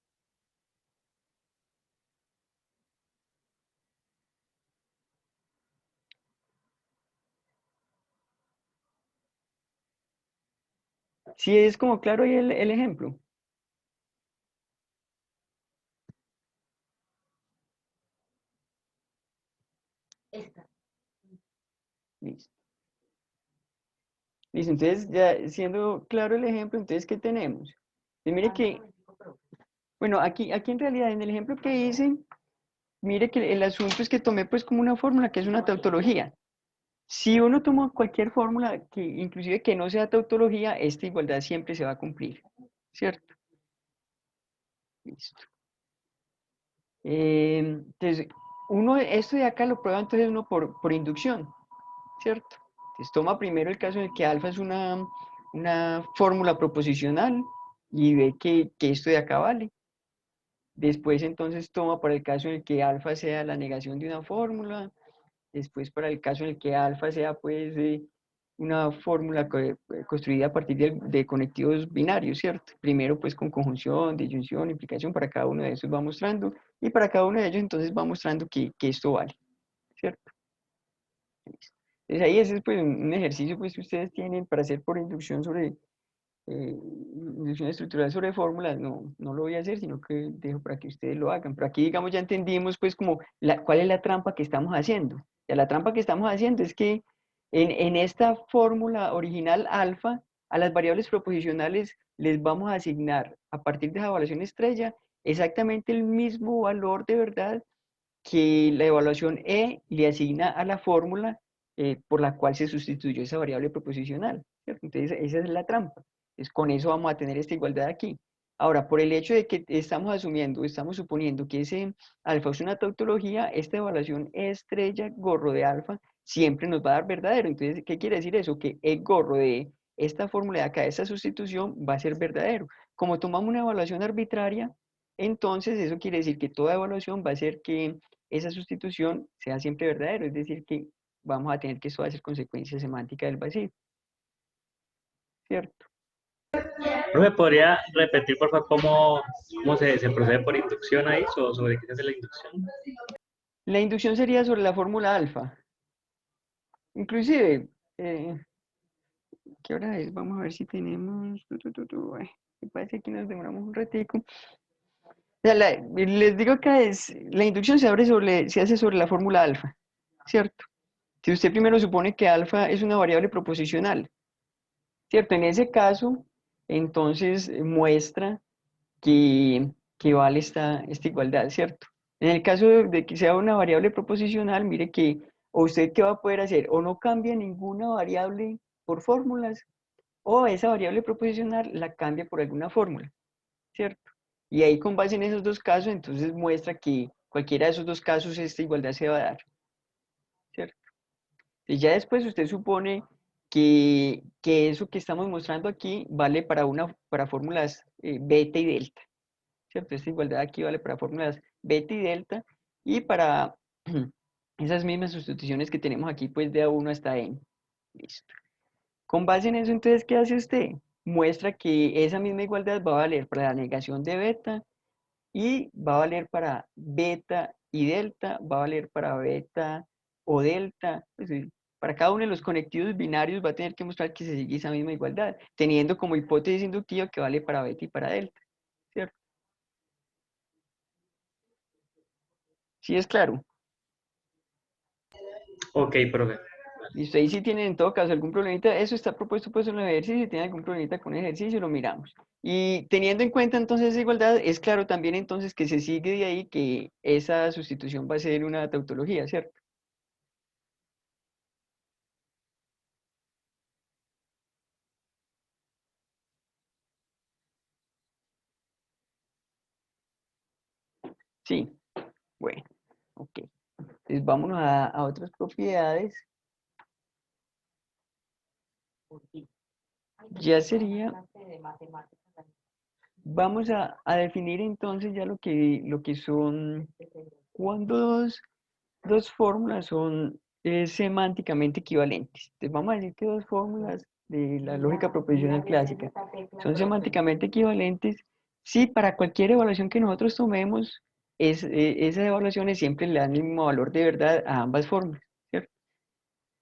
S2: ¿Sí es como claro ahí el ejemplo? Listo. Listo, entonces ya siendo claro el ejemplo, entonces ¿qué tenemos? Y mire que, bueno, aquí en realidad en el ejemplo que hice, mire que el asunto es que tomé pues como una fórmula que es una tautología. Si uno toma cualquier fórmula, que inclusive que no sea tautología, esta igualdad siempre se va a cumplir, ¿cierto? Listo. Entonces, esto de acá lo prueba entonces uno por inducción, ¿cierto? Entonces toma primero el caso en el que alfa es una fórmula proposicional y ve que esto de acá vale. Después entonces toma para el caso en el que alfa sea la negación de una fórmula. Después para el caso en el que alfa sea pues una fórmula construida a partir de conectivos binarios, ¿cierto? Primero pues con conjunción, disyunción, implicación, para cada uno de esos va mostrando, y para cada uno de ellos entonces va mostrando que esto vale, ¿cierto? Entonces ahí ese es pues un ejercicio pues que ustedes tienen para hacer por inducción sobre inducción estructural sobre fórmulas. No lo voy a hacer, sino que dejo para que ustedes lo hagan. Pero aquí, digamos, ya entendimos, pues, como cuál es la trampa que estamos haciendo. Ya la trampa que estamos haciendo es que en esta fórmula original alfa, a las variables proposicionales les vamos a asignar, a partir de esa evaluación estrella, exactamente el mismo valor de verdad que la evaluación E le asigna a la fórmula por la cual se sustituyó esa variable proposicional, ¿cierto? Entonces, esa es la trampa. Con eso vamos a tener esta igualdad aquí. Ahora, por el hecho de que estamos asumiendo, estamos suponiendo que ese alfa es una tautología, esta evaluación estrella gorro de alfa siempre nos va a dar verdadero. Entonces, ¿qué quiere decir eso? Que el gorro de esta fórmula de acá, esta sustitución, va a ser verdadero. Como tomamos una evaluación arbitraria, entonces eso quiere decir que toda evaluación va a ser que esa sustitución sea siempre verdadero, es decir, que vamos a tener que eso va a ser consecuencia semántica del vacío, ¿cierto?
S7: ¿Me podría repetir, por favor, cómo se procede por inducción ahí? ¿Sobre qué se hace la inducción?
S2: La inducción sería sobre la fórmula alfa. Inclusive, ¿qué hora es? Vamos a ver si tenemos... Me parece que nos demoramos un ratico. O sea, les digo que la inducción se hace sobre la fórmula alfa, ¿cierto? Si usted primero supone que alfa es una variable proposicional, ¿cierto? En ese caso, entonces muestra que vale esta igualdad, ¿cierto? En el caso de que sea una variable proposicional, mire que o usted qué va a poder hacer, o no cambia ninguna variable por fórmulas, o esa variable proposicional la cambia por alguna fórmula, ¿cierto? Y ahí con base en esos dos casos, entonces muestra que cualquiera de esos dos casos esta igualdad se va a dar, ¿cierto? Y ya después usted supone que eso que estamos mostrando aquí vale para fórmulas beta y delta, ¿cierto? Esta igualdad aquí vale para fórmulas beta y delta, y para esas mismas sustituciones que tenemos aquí, pues de A1 hasta N. Listo. Con base en eso, entonces, ¿qué hace usted? Muestra que esa misma igualdad va a valer para la negación de beta, y va a valer para beta y delta, va a valer para beta o delta, pues, para cada uno de los conectivos binarios va a tener que mostrar que se sigue esa misma igualdad, teniendo como hipótesis inductiva que vale para beta y para delta, ¿cierto? ¿Sí es claro?
S7: Ok, profe.
S2: Listo, ahí si tienen en todo caso algún problemita, eso está propuesto pues en el ejercicio, si tienen algún problemita con el ejercicio, lo miramos. Y teniendo en cuenta entonces esa igualdad, es claro también entonces que se sigue de ahí que esa sustitución va a ser una tautología, ¿cierto? Sí, bueno, ok. Entonces vámonos a otras propiedades. Ya sería, vamos a definir entonces ya lo que son, cuando dos fórmulas son semánticamente equivalentes. Entonces vamos a decir que dos fórmulas de la lógica proposicional clásica son semánticamente equivalentes si para cualquier evaluación que nosotros tomemos, esas evaluaciones siempre le dan el mismo valor de verdad a ambas fórmulas, ¿cierto?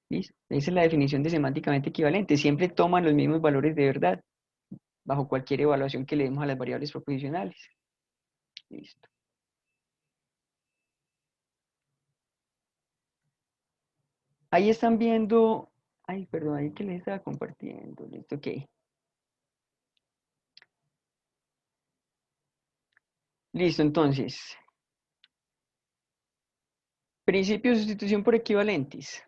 S2: ¿Listo? Esa es la definición de semánticamente equivalente. Siempre toman los mismos valores de verdad bajo cualquier evaluación que le demos a las variables proposicionales. Listo. Ahí están viendo, ay, perdón, ahí que les estaba compartiendo. Listo, ok. Listo, entonces. Principio de sustitución por equivalentes.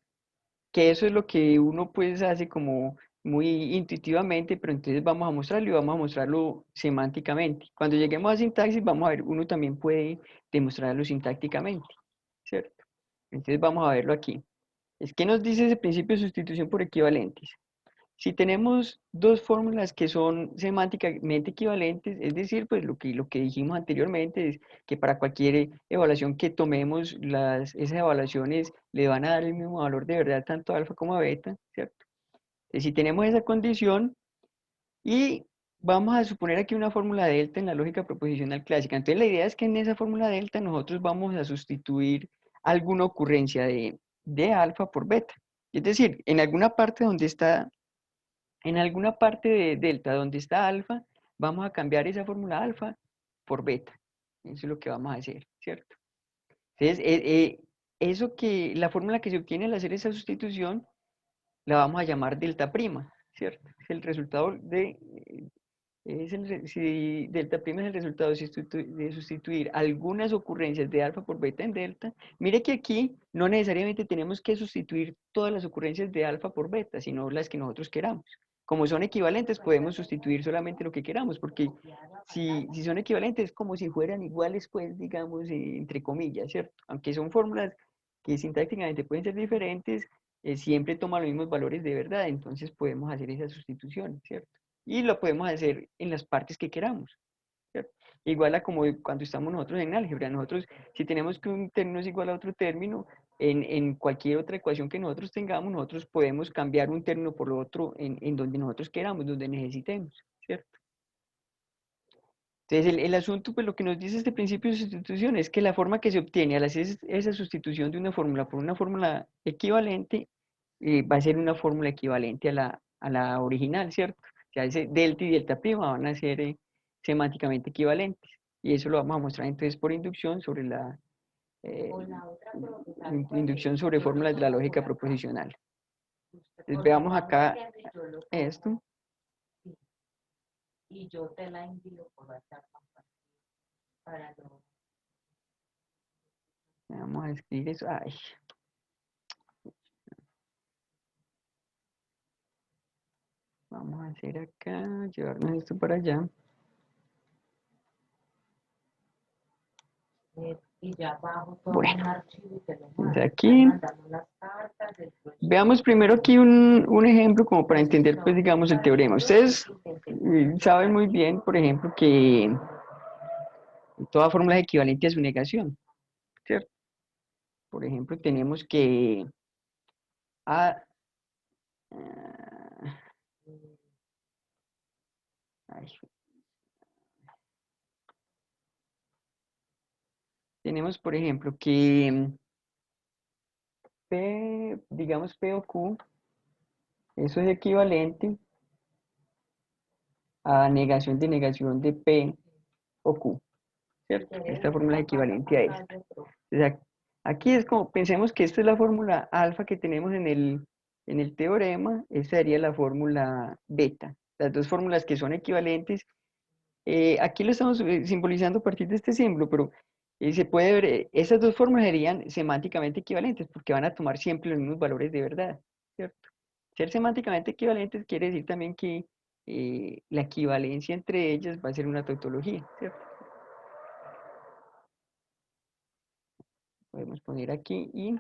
S2: Que eso es lo que uno pues hace como muy intuitivamente, pero entonces vamos a mostrarlo y vamos a mostrarlo semánticamente. Cuando lleguemos a sintaxis, vamos a ver, uno también puede demostrarlo sintácticamente, ¿cierto? Entonces vamos a verlo aquí. Es que nos dice ese principio de sustitución por equivalentes. Si tenemos dos fórmulas que son semánticamente equivalentes, es decir, pues lo que dijimos anteriormente es que para cualquier evaluación que tomemos, esas evaluaciones le van a dar el mismo valor de verdad tanto a alfa como a beta, ¿cierto? Entonces, si tenemos esa condición y vamos a suponer aquí una fórmula delta en la lógica proposicional clásica, entonces la idea es que en esa fórmula delta nosotros vamos a sustituir alguna ocurrencia de alfa por beta. Es decir, en alguna parte de delta donde está alfa, vamos a cambiar esa fórmula alfa por beta. Eso es lo que vamos a hacer, ¿cierto? Entonces, la fórmula que se obtiene al hacer esa sustitución, la vamos a llamar delta prima, ¿cierto? Es el resultado si delta prima es el resultado de sustituir algunas ocurrencias de alfa por beta en delta. Mire que aquí no necesariamente tenemos que sustituir todas las ocurrencias de alfa por beta, sino las que nosotros queramos. Como son equivalentes, podemos sustituir solamente lo que queramos, porque si son equivalentes, es como si fueran iguales, pues, digamos, entre comillas, ¿cierto? Aunque son fórmulas que sintácticamente pueden ser diferentes, siempre toman los mismos valores de verdad, entonces podemos hacer esa sustitución, ¿cierto? Y lo podemos hacer en las partes que queramos, ¿cierto? Igual a como cuando estamos nosotros en álgebra, nosotros si tenemos que un término es igual a otro término, en cualquier otra ecuación que nosotros tengamos, nosotros podemos cambiar un término por lo otro en donde nosotros queramos, donde necesitemos, ¿cierto? Entonces el asunto, pues lo que nos dice este principio de sustitución es que la forma que se obtiene al hacer esa sustitución de una fórmula por una fórmula equivalente, va a ser una fórmula equivalente a la original, ¿cierto? O sea, ese delta y delta prima van a ser semánticamente equivalentes. Y eso lo vamos a mostrar entonces por inducción sobre eh, inducción sobre fórmulas de la lógica proposicional. Entonces veamos acá esto.
S6: Y yo te la envío por WhatsApp para no.
S2: Vamos a escribir eso. Ay. Vamos a hacer acá, llevarnos esto para allá.
S6: Y ya abajo todo
S2: Bueno,
S6: un archivo y te lo
S2: desde
S6: mando.
S2: aquí.
S6: Mandamos las cartas,
S2: Veamos primero aquí un ejemplo como para entender, pues, digamos, el teorema. Ustedes saben muy bien, por ejemplo, que toda fórmula es equivalente a su negación, ¿cierto? Por ejemplo, tenemos que A, ay, tenemos, por ejemplo, que P, digamos P o Q, eso es equivalente a negación de P o Q, ¿cierto? Esta fórmula es equivalente a esta. O sea, aquí es como, pensemos que esta es la fórmula alfa que tenemos en el en el teorema, esa sería la fórmula beta. Las dos fórmulas que son equivalentes. Aquí lo estamos simbolizando a partir de este símbolo, pero se puede ver, esas dos fórmulas serían semánticamente equivalentes porque van a tomar siempre los mismos valores de verdad, ¿cierto? Ser semánticamente equivalentes quiere decir también que la equivalencia entre ellas va a ser una tautología, ¿cierto? Podemos poner aquí y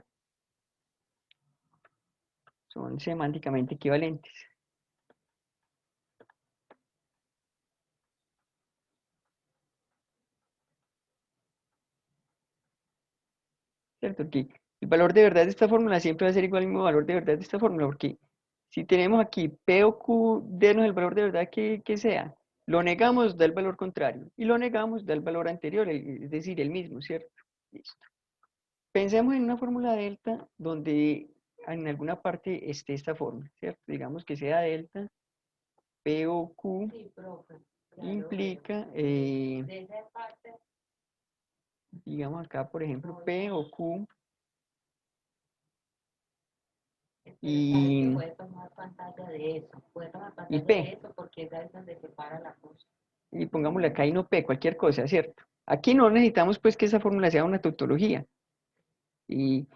S2: son semánticamente equivalentes. ¿Cierto? Que el valor de verdad de esta fórmula siempre va a ser igual al mismo valor de verdad de esta fórmula, porque si tenemos aquí P o Q, denos el valor de verdad que sea, lo negamos, da el valor contrario, y lo negamos, da el valor anterior, es decir, el mismo, ¿cierto? Listo. Pensemos en una fórmula delta donde en alguna parte esté esta fórmula, ¿cierto? Digamos que sea delta, P o Q
S6: Sí, profe, claro,
S2: implica,
S6: de esa parte,
S2: digamos acá, por ejemplo, P o Q
S6: es que
S2: y,
S6: puede tomar pantalla de eso, puede tomar
S2: y
S6: pantalla de
S2: P.
S6: eso porque es ahí donde se para la cosa.
S2: Y pongámosle acá y no P, cualquier cosa, ¿cierto? Aquí no necesitamos pues que esa fórmula sea una tautología. Y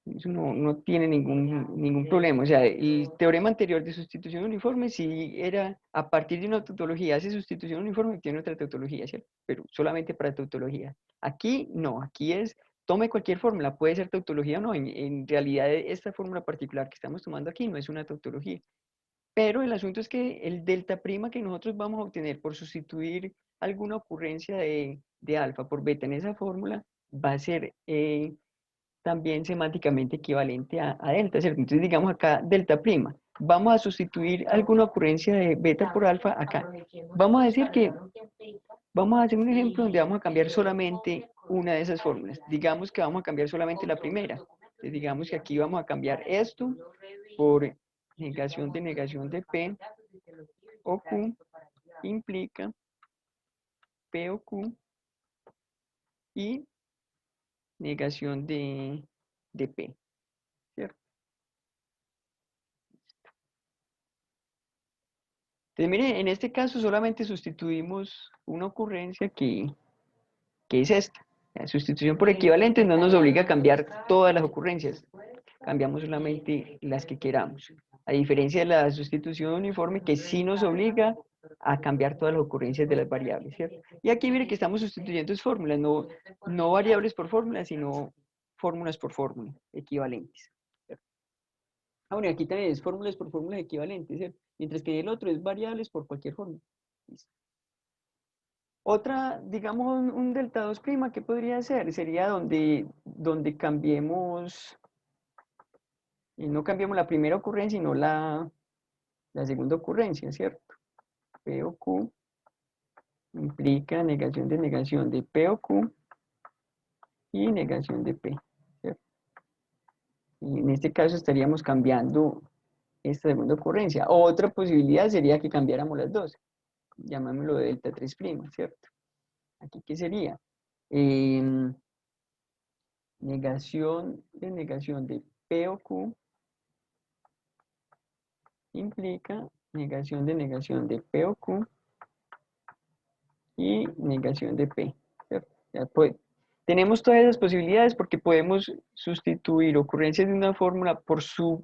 S2: eso no tiene ningún problema. O sea, el teorema anterior de sustitución uniforme sí era a partir de una tautología, hace sustitución uniforme y tiene otra tautología, ¿cierto? Pero solamente para tautología. Aquí no, aquí es, tome cualquier fórmula, puede ser tautología o no. En realidad esta fórmula particular que estamos tomando aquí no es una tautología. Pero el asunto es que el delta prima que nosotros vamos a obtener por sustituir alguna ocurrencia de alfa por beta en esa fórmula va a ser también semánticamente equivalente a delta, ¿cierto? Entonces digamos acá delta prima. Vamos a sustituir alguna ocurrencia de beta por alfa acá. Vamos a decir que, vamos a hacer un ejemplo donde vamos a cambiar solamente una de esas fórmulas. Digamos que vamos a cambiar solamente la primera. Entonces digamos que aquí vamos a cambiar esto por negación de P o Q implica P o Q y negación de P, ¿cierto? Entonces, mire, en este caso solamente sustituimos una ocurrencia que es esta. La sustitución por equivalentes no nos obliga a cambiar todas las ocurrencias, cambiamos solamente las que queramos. A diferencia de la sustitución uniforme que sí nos obliga a cambiar todas las ocurrencias de las variables, ¿cierto? Y aquí mire que estamos sustituyendo fórmulas, no variables por fórmulas, sino fórmulas por fórmula, equivalentes. ¿Cierto? Ah, bueno, y aquí también es fórmulas por fórmulas equivalentes, ¿cierto? Mientras que el otro es variables por cualquier fórmula. Listo. Otra, digamos, un delta 2', ¿qué podría ser? Sería donde cambiemos, y no cambiemos la primera ocurrencia, sino la segunda ocurrencia, ¿cierto? P o Q implica negación de P o Q y negación de P, ¿cierto? Y en este caso estaríamos cambiando esta segunda ocurrencia. Otra posibilidad sería que cambiáramos las dos. Llamémoslo delta 3', ¿cierto? Aquí, ¿qué sería? Negación de P o Q implica negación de P o Q y negación de P, ¿cierto? Ya tenemos todas esas posibilidades porque podemos sustituir ocurrencias de una fórmula por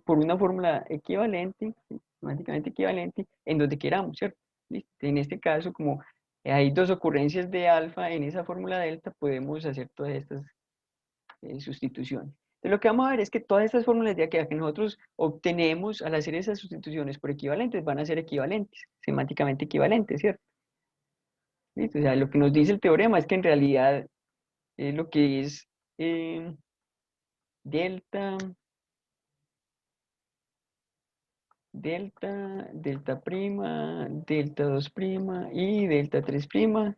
S2: una fórmula equivalente, matemáticamente equivalente, en donde queramos, ¿cierto? ¿Listo? En este caso, como hay dos ocurrencias de alfa en esa fórmula delta, podemos hacer todas estas sustituciones. Entonces, lo que vamos a ver es que todas estas fórmulas de aquí que nosotros obtenemos al hacer esas sustituciones por equivalentes van a ser equivalentes, semánticamente equivalentes, ¿cierto? ¿Listo? O sea, lo que nos dice el teorema es que en realidad lo que es delta, delta prima, delta 2 prima y delta 3 prima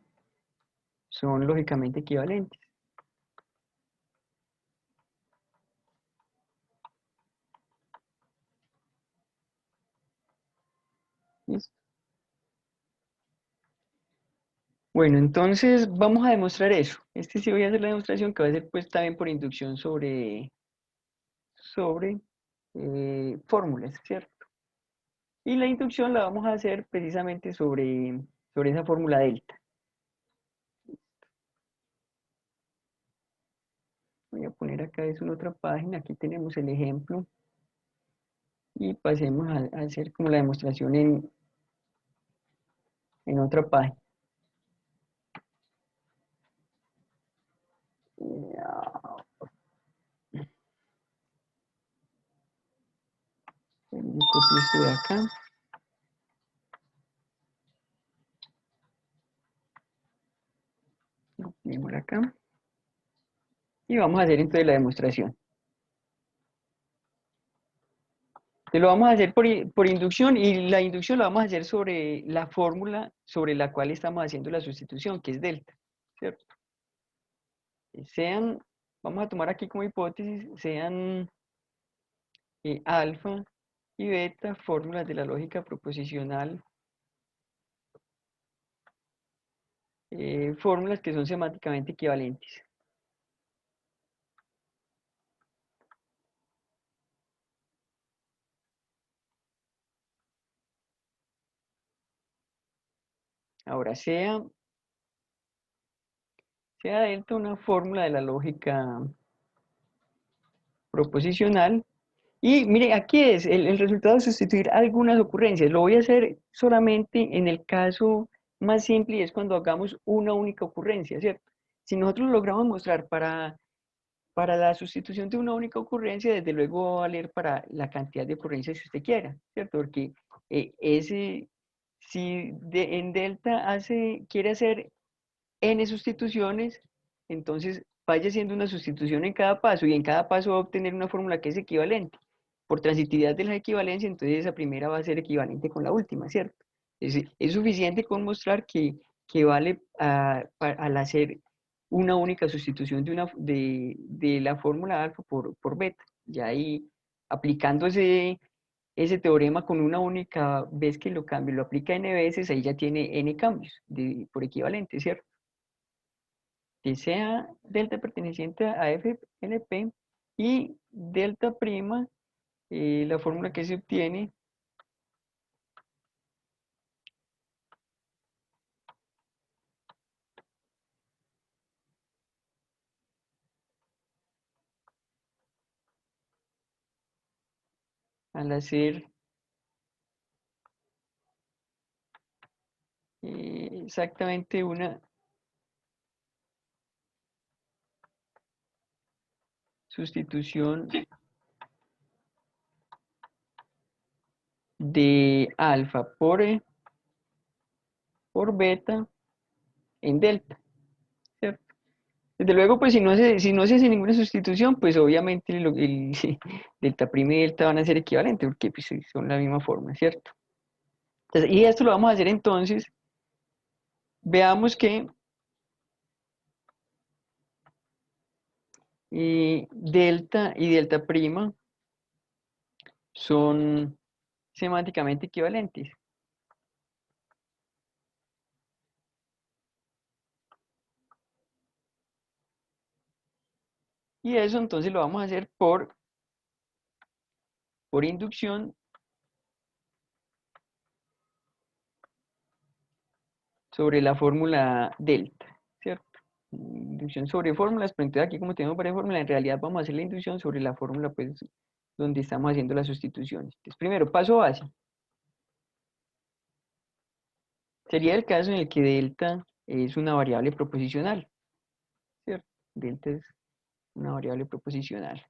S2: son lógicamente equivalentes. ¿Listo? Bueno, entonces vamos a demostrar eso. Este sí voy a hacer la demostración que va a ser pues también por inducción sobre fórmulas, ¿cierto? Y la inducción la vamos a hacer precisamente sobre esa fórmula delta. Voy a poner acá eso en otra página, aquí tenemos el ejemplo. Y pasemos a hacer como la demostración en otra página. Yo copio esto de acá. Lo ponemos acá. Y vamos a hacer entonces la demostración. Entonces lo vamos a hacer por inducción, y la inducción la vamos a hacer sobre la fórmula sobre la cual estamos haciendo la sustitución, que es delta, ¿cierto? Vamos a tomar aquí como hipótesis, sean alfa y beta fórmulas de la lógica proposicional, fórmulas que son semánticamente equivalentes. Ahora, sea delta una fórmula de la lógica proposicional. Y mire, aquí es el resultado de sustituir algunas ocurrencias. Lo voy a hacer solamente en el caso más simple, y es cuando hagamos una única ocurrencia, ¿cierto? Si nosotros logramos mostrar para la sustitución de una única ocurrencia, desde luego va a valer para la cantidad de ocurrencias que usted quiera, ¿cierto? Porque si en delta quiere hacer n sustituciones, entonces vaya haciendo una sustitución en cada paso, y en cada paso va a obtener una fórmula que es equivalente. Por transitividad de la equivalencia, entonces esa primera va a ser equivalente con la última, ¿cierto? Es suficiente con mostrar que vale al hacer una única sustitución de la fórmula alfa por beta. Ya ahí, aplicando ese teorema con una única vez que lo cambie, lo aplica n veces, ahí ya tiene n cambios por equivalente, ¿cierto? Que sea delta perteneciente a FNP, y delta prima, la fórmula que se obtiene al hacer exactamente una sustitución de alfa por beta en delta, ¿cierto? Desde luego, pues si no se hace ninguna sustitución, pues obviamente el delta prima y delta van a ser equivalentes, porque pues, son la misma forma, ¿cierto? Entonces, y esto lo vamos a hacer entonces. Veamos que delta y delta prima son semánticamente equivalentes. Y eso entonces lo vamos a hacer por inducción sobre la fórmula delta, ¿cierto? Inducción sobre fórmulas, pero entonces aquí como tenemos varias fórmulas, en realidad vamos a hacer la inducción sobre la fórmula, pues, donde estamos haciendo las sustituciones. Entonces, primero, paso base. Sería el caso en el que delta es una variable proposicional, ¿cierto? Delta es una variable proposicional.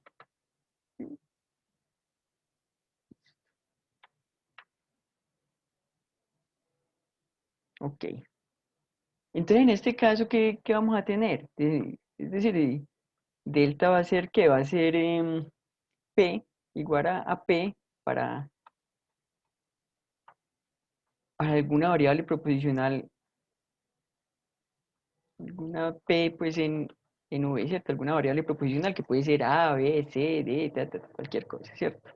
S2: Ok. Entonces, en este caso, ¿qué vamos a tener? Es decir, delta va a ser, ¿qué? Va a ser P igual a P para alguna variable proposicional, alguna P pues en V, ¿cierto? Alguna variable proposicional que puede ser A, B, C, D, cualquier cosa, ¿cierto?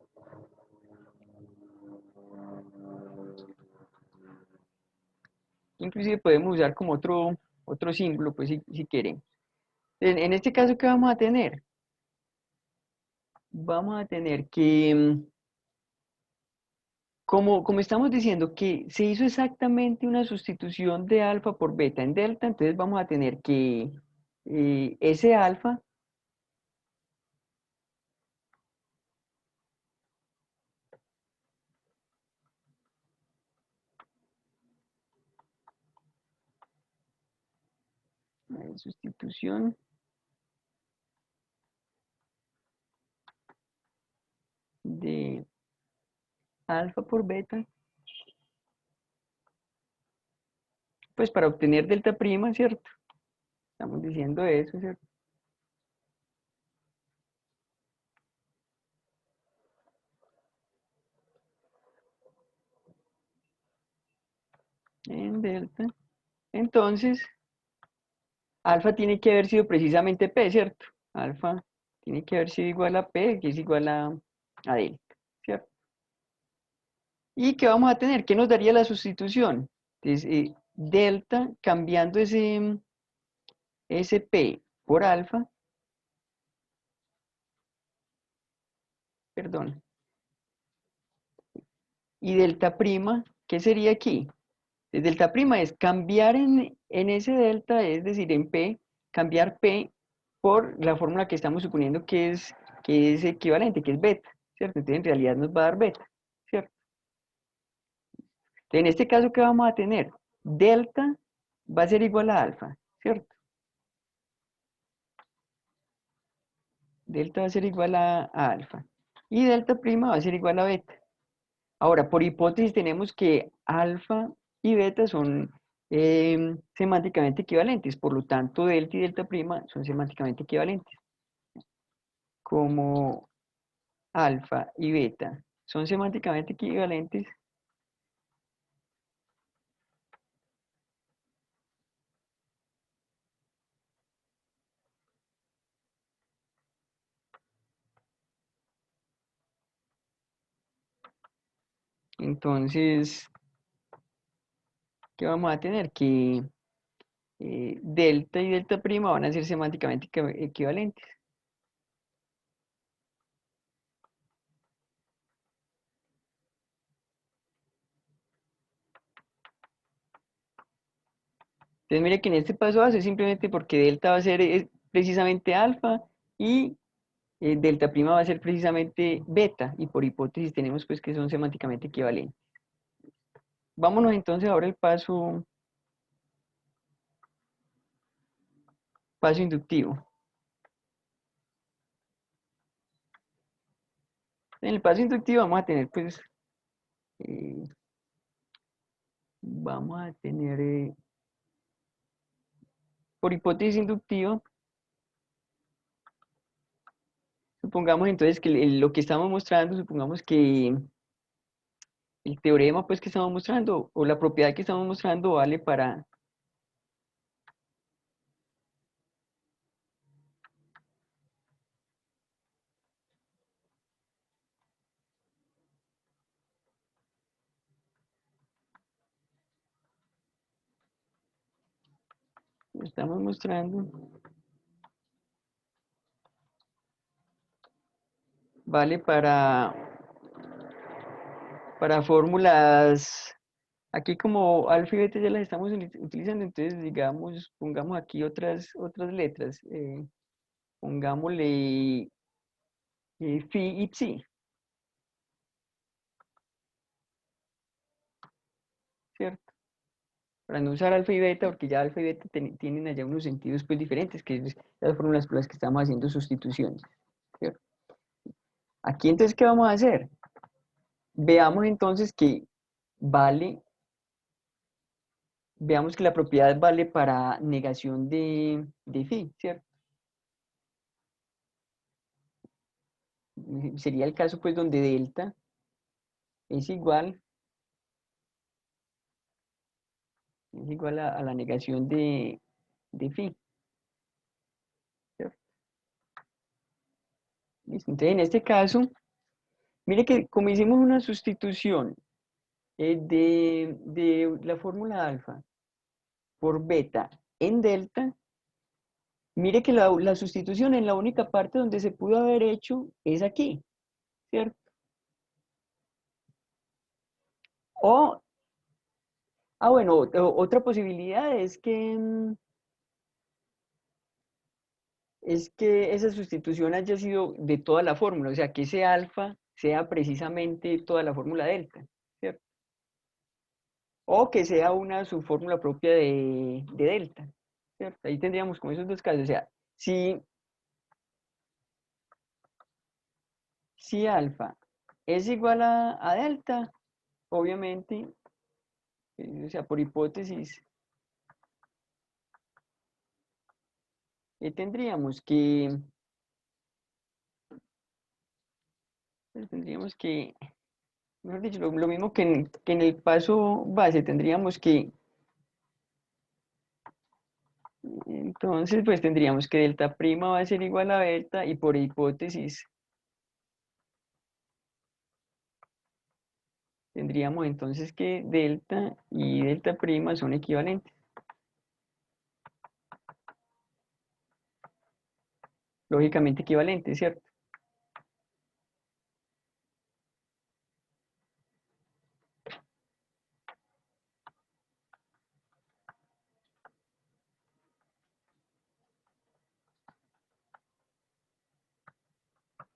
S2: Inclusive podemos usar como otro símbolo, pues si queremos. En este caso, ¿qué vamos a tener? vamos a tener que, como estamos diciendo que se hizo exactamente una sustitución de alfa por beta en delta, entonces vamos a tener que ese alfa sustitución de alfa por beta, pues para obtener delta prima, ¿cierto? Estamos diciendo eso, ¿cierto? En delta. Entonces, alfa tiene que haber sido precisamente P, ¿cierto? Alfa tiene que haber sido igual a P, que es igual a delta, ¿cierto? ¿Y qué vamos a tener? ¿Qué nos daría la sustitución? Entonces, delta cambiando ese P por alfa, perdón, y delta prima, ¿qué sería aquí? Delta prima es cambiar en ese delta, es decir, en P, cambiar P por la fórmula que estamos suponiendo que es equivalente, que es beta, ¿cierto? Entonces en realidad nos va a dar beta, ¿cierto? En este caso, ¿qué vamos a tener? Delta va a ser igual a alfa, ¿cierto? Delta va a ser igual a alfa. Y delta prima va a ser igual a beta. Ahora, por hipótesis tenemos que alfa y beta son semánticamente equivalentes, por lo tanto delta y delta prima son semánticamente equivalentes. Como alfa y beta son semánticamente equivalentes, entonces, ¿qué vamos a tener? Que delta y delta prima van a ser semánticamente equivalentes. Entonces mire que en este paso base simplemente porque delta va a ser precisamente alfa y delta prima va a ser precisamente beta, y por hipótesis tenemos pues que son semánticamente equivalentes. Vámonos entonces ahora al paso inductivo. En el paso inductivo vamos a tener pues por hipótesis inductiva, supongamos entonces que lo que estamos mostrando, supongamos que el teorema pues que estamos mostrando o la propiedad que estamos mostrando vale para estamos mostrando vale para fórmulas, aquí como alfa y beta ya las estamos utilizando, entonces digamos, pongamos aquí otras letras, pongámosle phi y psi, ¿cierto? Para no usar alfa y beta, porque ya alfa y beta tienen allá unos sentidos pues diferentes, que es las fórmulas por las que estamos haciendo sustituciones, ¿cierto? Aquí entonces, ¿qué vamos a hacer? Veamos entonces que vale, veamos que la propiedad vale para negación de phi, ¿cierto? Sería el caso pues donde delta es igual a la negación de phi, ¿cierto? Listo. Entonces en este caso, mire que como hicimos una sustitución de la fórmula alfa por beta en delta, Mire que la sustitución en la única parte donde se pudo haber hecho es aquí, ¿cierto? O, bueno, otra posibilidad es que esa sustitución haya sido de toda la fórmula, o sea, que ese alfa sea precisamente toda la fórmula delta, ¿cierto? O que sea una subfórmula propia de delta, ¿cierto? Ahí tendríamos como esos dos casos, o sea, si alfa es igual a delta, obviamente, o sea, por hipótesis, tendríamos que, mejor dicho, lo mismo que en el paso base, tendríamos que, entonces, pues tendríamos que delta prima va a ser igual a delta y por hipótesis tendríamos entonces que delta y delta prima son equivalentes, lógicamente equivalentes, ¿cierto?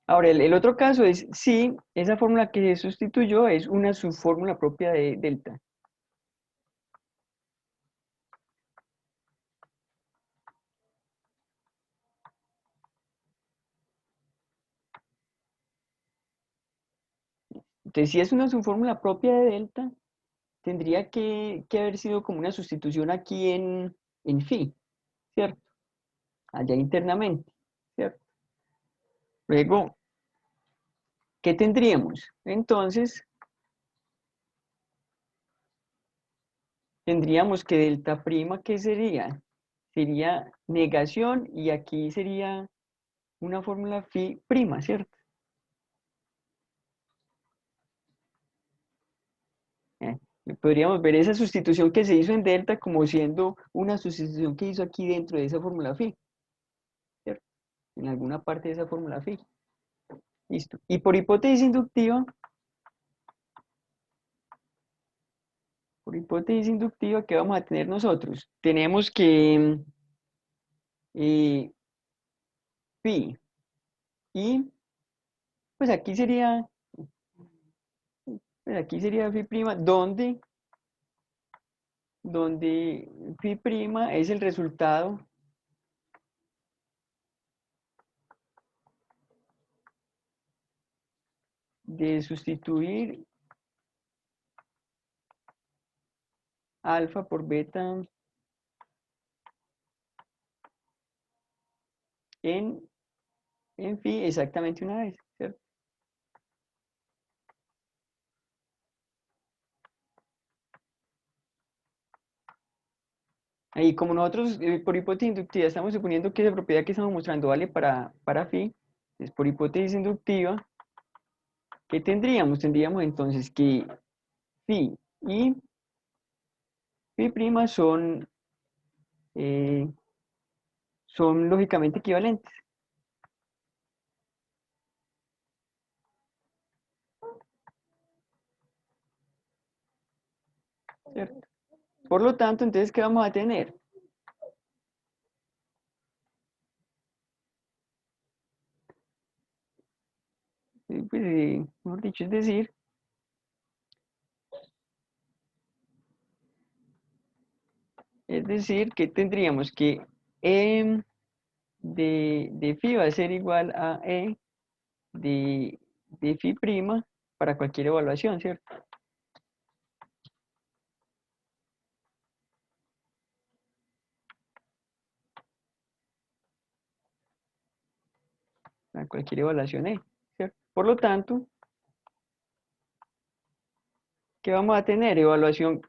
S2: Ahora, el otro caso es si esa fórmula que se sustituyó es una subfórmula propia de delta. Entonces, si es una subfórmula propia de delta, tendría que haber sido como una sustitución aquí en phi, ¿cierto? Allá internamente, ¿cierto? Luego, ¿qué tendríamos? Entonces, tendríamos que delta prima, ¿qué sería? Sería negación y aquí sería una fórmula phi prima, ¿cierto? Eh, Podríamos ver esa sustitución que se hizo en delta como siendo una sustitución que hizo aquí dentro de esa fórmula phi, ¿cierto? En alguna parte de esa fórmula phi. Listo. Y por hipótesis inductiva, ¿qué vamos a tener nosotros? Tenemos que eh, phi y pues aquí sería phi prima, donde phi prima es el resultado de sustituir alfa por beta en, en phi exactamente una vez, ¿cierto? Y como nosotros por hipótesis inductiva estamos suponiendo que esa propiedad que estamos mostrando vale para phi, es por hipótesis inductiva, ¿qué tendríamos? Tendríamos entonces que phi y phi prima eh, son lógicamente equivalentes, ¿cierto? Por lo tanto, entonces, ¿qué vamos a tener? Pues, mejor dicho, es decir, que tendríamos que E de phi va a ser igual a E de phi prima para cualquier evaluación, ¿cierto? Para cualquier evaluación E, ¿cierto? Por lo tanto, ¿qué vamos a tener? Evaluación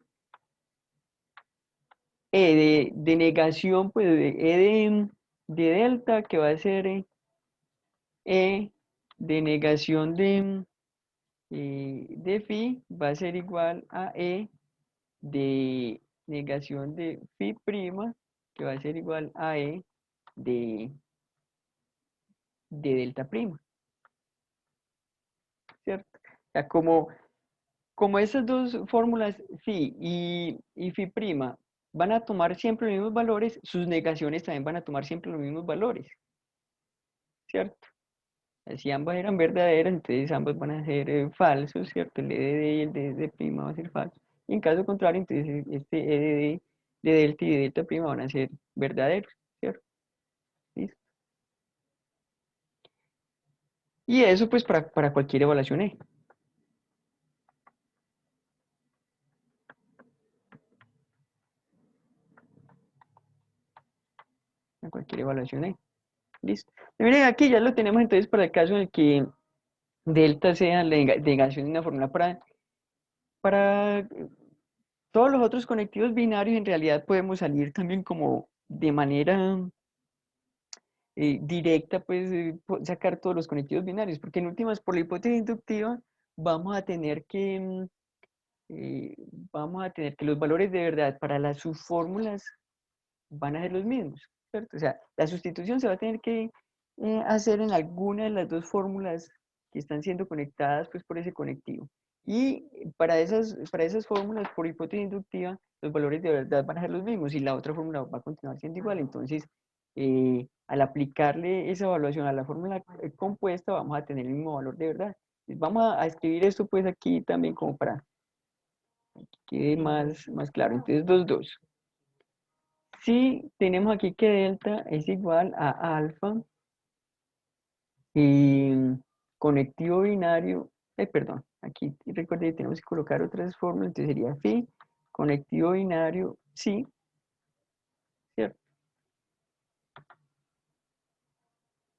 S2: E de negación, pues E de delta, que va a ser E de negación de phi, va a ser igual a E de negación de phi prima, que va a ser igual a E de delta prima, ¿cierto? O sea, como esas dos fórmulas phi y phi prima van a tomar siempre los mismos valores, sus negaciones también van a tomar siempre los mismos valores, ¿cierto? Si ambas eran verdaderas, entonces ambas van a ser falsos, ¿cierto? El EDD y el DD prima va a ser falso. Y en caso contrario, entonces este EDD de delta y de delta prima van a ser verdaderos, ¿cierto? ¿Listo? Y eso pues para cualquier evaluación E. A cualquier evaluación E. Listo. Y miren, aquí ya lo tenemos entonces para el caso en el que delta sea la negación de una fórmula. Para todos los otros conectivos binarios en realidad podemos salir también como de manera directa, pues sacar todos los conectivos binarios, porque en últimas, por la hipótesis inductiva, vamos a tener que, eh, vamos a tener que los valores de verdad para las subfórmulas van a ser los mismos, ¿cierto? O sea, la sustitución se va a tener que hacer en alguna de las dos fórmulas que están siendo conectadas pues, por ese conectivo. Y para esas fórmulas, por hipótesis inductiva, los valores de verdad van a ser los mismos y la otra fórmula va a continuar siendo igual. Entonces, al aplicarle esa evaluación a la fórmula compuesta, vamos a tener el mismo valor de verdad. Vamos a escribir esto pues aquí también como para que quede más claro. Entonces, 2. Si tenemos aquí que delta es igual a alfa y conectivo binario, perdón, aquí recuerden que tenemos que colocar otras fórmulas, entonces sería phi, conectivo binario, sí, ¿cierto?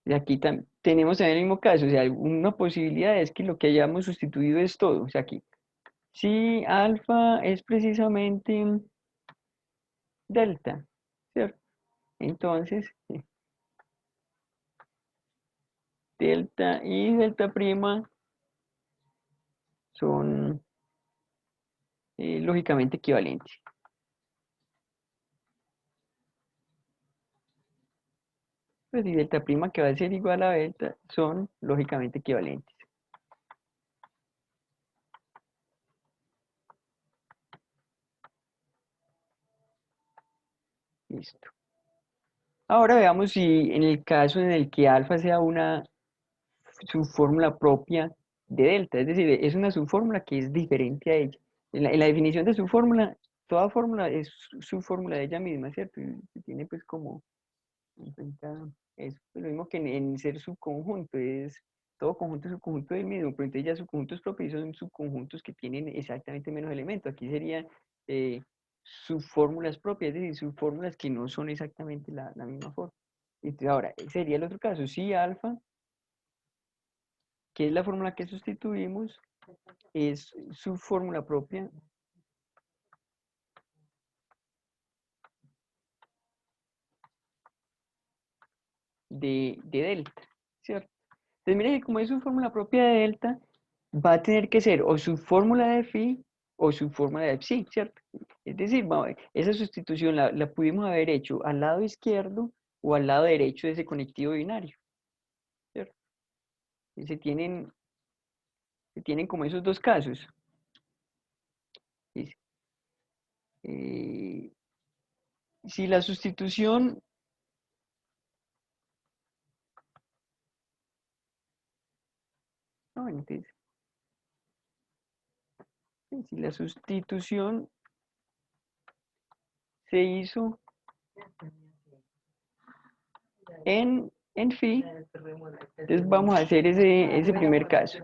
S2: Y aquí tenemos también el mismo caso, o sea, una posibilidad es que lo que hayamos sustituido es todo, o sea, aquí, si alfa es precisamente delta, ¿cierto? Entonces, delta y delta prima son lógicamente equivalentes. Pues y delta prima que va a ser igual a delta son lógicamente equivalentes. Listo. Ahora veamos si en el caso en el que alfa sea una subfórmula propia de delta, es decir, es una subfórmula que es diferente a ella. En la definición de subfórmula, toda fórmula es subfórmula de ella misma, ¿cierto? Y tiene pues como en cuenta eso. Lo mismo que en ser subconjunto, es todo conjunto es subconjunto del mismo, pero entonces ya subconjuntos propios son subconjuntos que tienen exactamente menos elementos. Aquí serían subfórmulas propias, es decir, subfórmulas que no son exactamente la misma forma. Entonces ahora, sería el otro caso, si alfa, que es la fórmula que sustituimos, es su fórmula propia de delta, ¿cierto? Entonces, mire que como es su fórmula propia de delta, va a tener que ser o su fórmula de phi o su fórmula de psi, ¿cierto? Es decir, esa sustitución la pudimos haber hecho al lado izquierdo o al lado derecho de ese conectivo binario, ¿cierto? Y se tienen como esos dos casos. Dice, si la sustitución entonces, si la sustitución se hizo en phi, entonces vamos a hacer ese primer caso.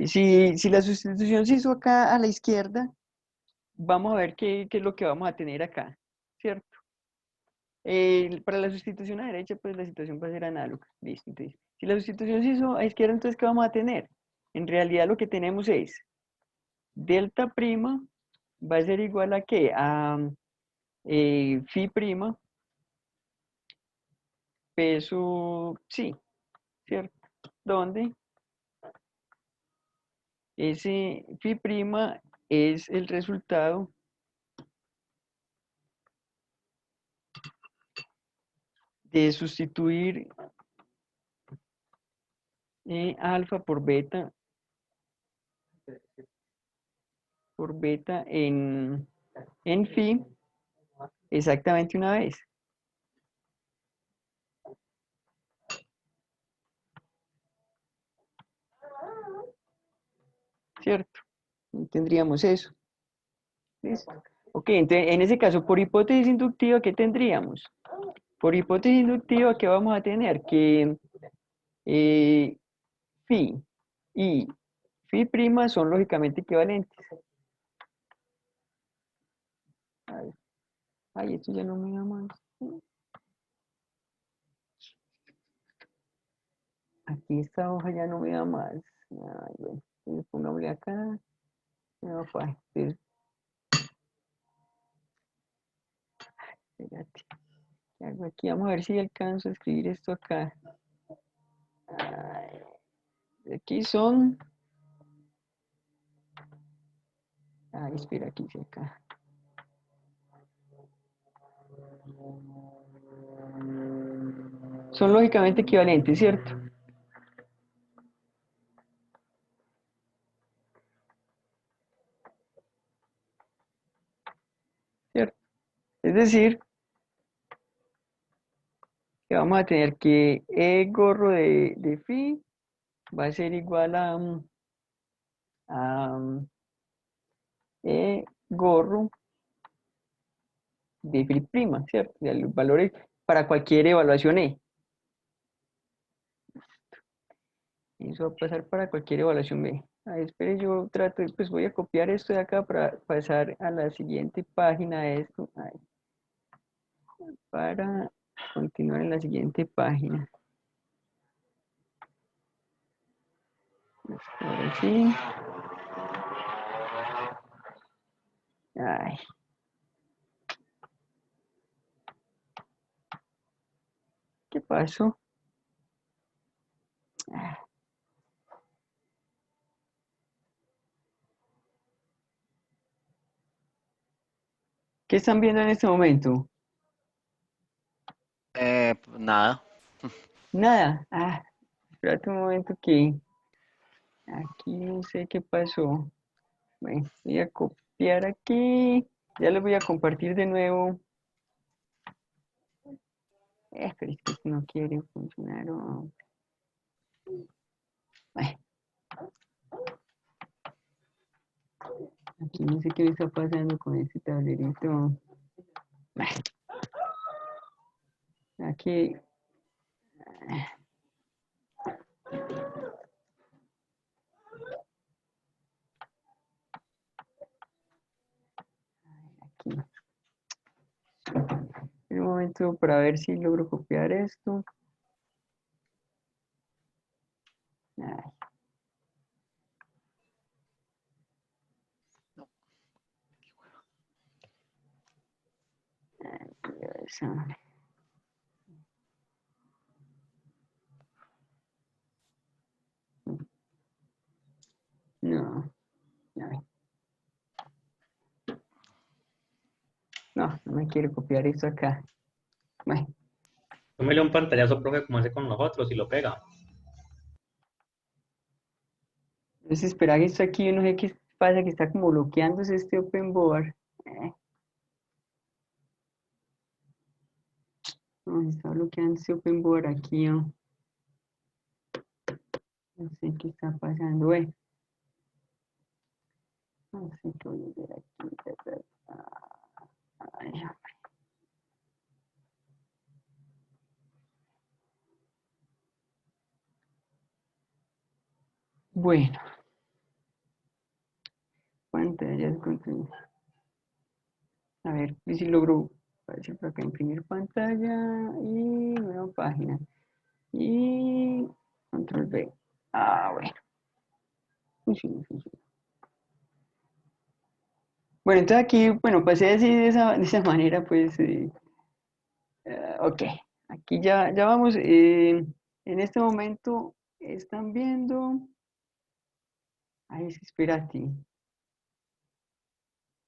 S2: Si la sustitución se hizo acá a la izquierda, vamos a ver qué es lo que vamos a tener acá, ¿cierto? Para la sustitución a derecha, pues la situación va a ser análoga. Listo, entonces, si la sustitución se hizo a izquierda, entonces, ¿qué vamos a tener? En realidad lo que tenemos es delta prima va a ser igual a ¿qué? A phi prima peso sí, ¿cierto? Donde ese phi prima es el resultado de sustituir alfa por beta en phi exactamente una vez. ¿Cierto? Y tendríamos eso. ¿Listo? Ok, entonces en ese caso, por hipótesis inductiva, ¿qué tendríamos? Por hipótesis inductiva, ¿qué vamos a tener? Que phi y phi prima son lógicamente equivalentes. Ay, ay, esto ya no me da más. Aquí esta hoja ya no me da más. Ay, bueno, entonces pongámosle acá. No, pues, entonces, espérate. ¿Qué hago aquí? Vamos a ver si alcanzo a escribir esto acá. Ay, aquí son. Ay, espera, aquí sí acá. Son lógicamente equivalentes, ¿cierto? ¿Cierto? Es decir, que vamos a tener que E gorro de phi va a ser igual a E gorro de phi prima, ¿cierto? De los valores para cualquier evaluación E. Eso va a pasar para cualquier evaluación B. Ahí, espere, yo trato, pues voy a copiar esto de acá para pasar a la siguiente página de esto. Ahí, para continuar en la siguiente página. Ahora sí. Ay. ¿Qué pasó? Ah, ¿qué están viendo en este momento?
S1: Nada.
S2: Nada. Ah, espérate un momento que aquí no sé qué pasó. Bueno, voy a copiar aquí. Ya les voy a compartir de nuevo. Pero es que esto no quiere funcionar. Bueno, aquí no sé qué me está pasando con este tablerito. Bueno, aquí. Aquí. Un momento para ver si logro copiar esto. Ay. Ay, Dios, hombre. No, no, no me quiere copiar esto acá. Bueno,
S7: Tómele un pantallazo, profe, como hace con nosotros y lo pega.
S2: entonces espera que esto aquí, yo no sé qué pasa, que está como bloqueándose este open board. No, se está bloqueando este open board aquí. No sé qué está pasando. Bueno, no sé qué voy a hacer aquí. Ay, bueno, pantallas con. A ver si logro aparecer por acá, imprimir pantalla y nueva página. Y control B. Ah, bueno. Funciona, funciona. Bueno, entonces aquí, bueno, pasé así de esa manera, pues, ok. Aquí ya vamos. En este momento están viendo. Ay, espérate.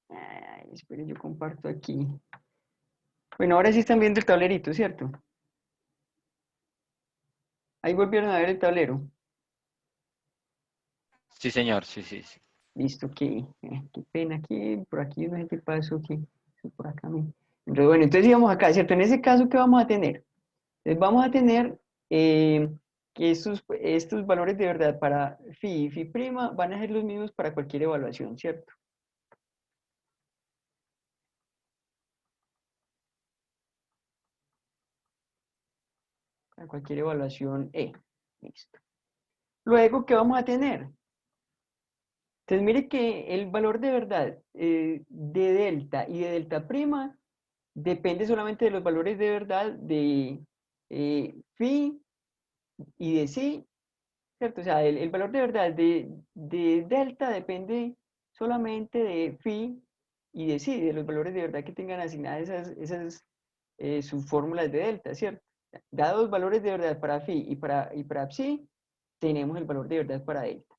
S2: Ay, espere, yo comparto aquí. Bueno, ahora sí están viendo el tablerito, ¿cierto? Ahí volvieron a ver el tablero.
S1: Sí, señor, sí, sí, sí.
S2: Listo, qué pena aquí, por aquí no sé qué pasó, por acá. Entonces, bueno, entonces íbamos acá, ¿cierto? En ese caso, ¿qué vamos a tener? Entonces vamos a tener que estos valores de verdad para phi y phi prima van a ser los mismos para cualquier evaluación, ¿cierto? Para cualquier evaluación E. Listo. Luego, ¿qué vamos a tener? Entonces, mire que el valor de verdad de delta y de delta prima depende solamente de los valores de verdad de phi y de psi, ¿cierto? O sea, el valor de verdad de delta depende solamente de phi y de psi, de los valores de verdad que tengan asignadas esas sus fórmulas de delta, ¿cierto? Dados los valores de verdad para phi y para psi, tenemos el valor de verdad para delta.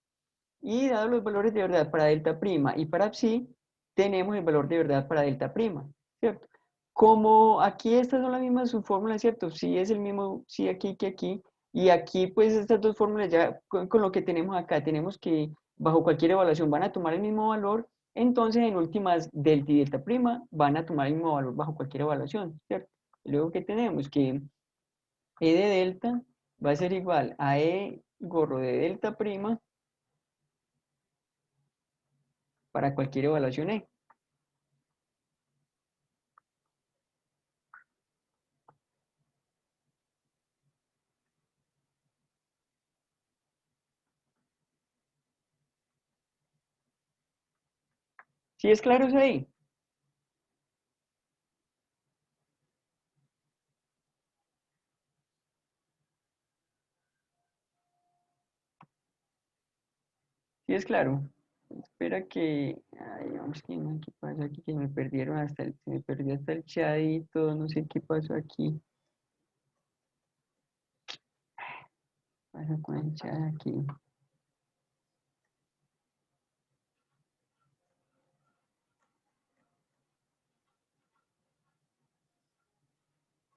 S2: Y dados los valores de verdad para delta prima y para psi, tenemos el valor de verdad para delta prima, ¿cierto? Como aquí estas son las mismas subfórmulas, ¿cierto? Sí es el mismo sí aquí que aquí. Y aquí pues estas dos fórmulas ya con lo que tenemos acá, tenemos que bajo cualquier evaluación van a tomar el mismo valor. Entonces en últimas delta y delta prima van a tomar el mismo valor bajo cualquier evaluación, ¿cierto? Y luego que tenemos que E de delta va a ser igual a E gorro de delta prima para cualquier evaluación E. ¿Sí es claro eso ahí? ¿Sí es claro? Espera que, ay, vamos, ¿qué pasa aquí? Que me perdieron se me perdió hasta el chat y todo, no sé qué pasó aquí. ¿Qué pasa con el chat aquí?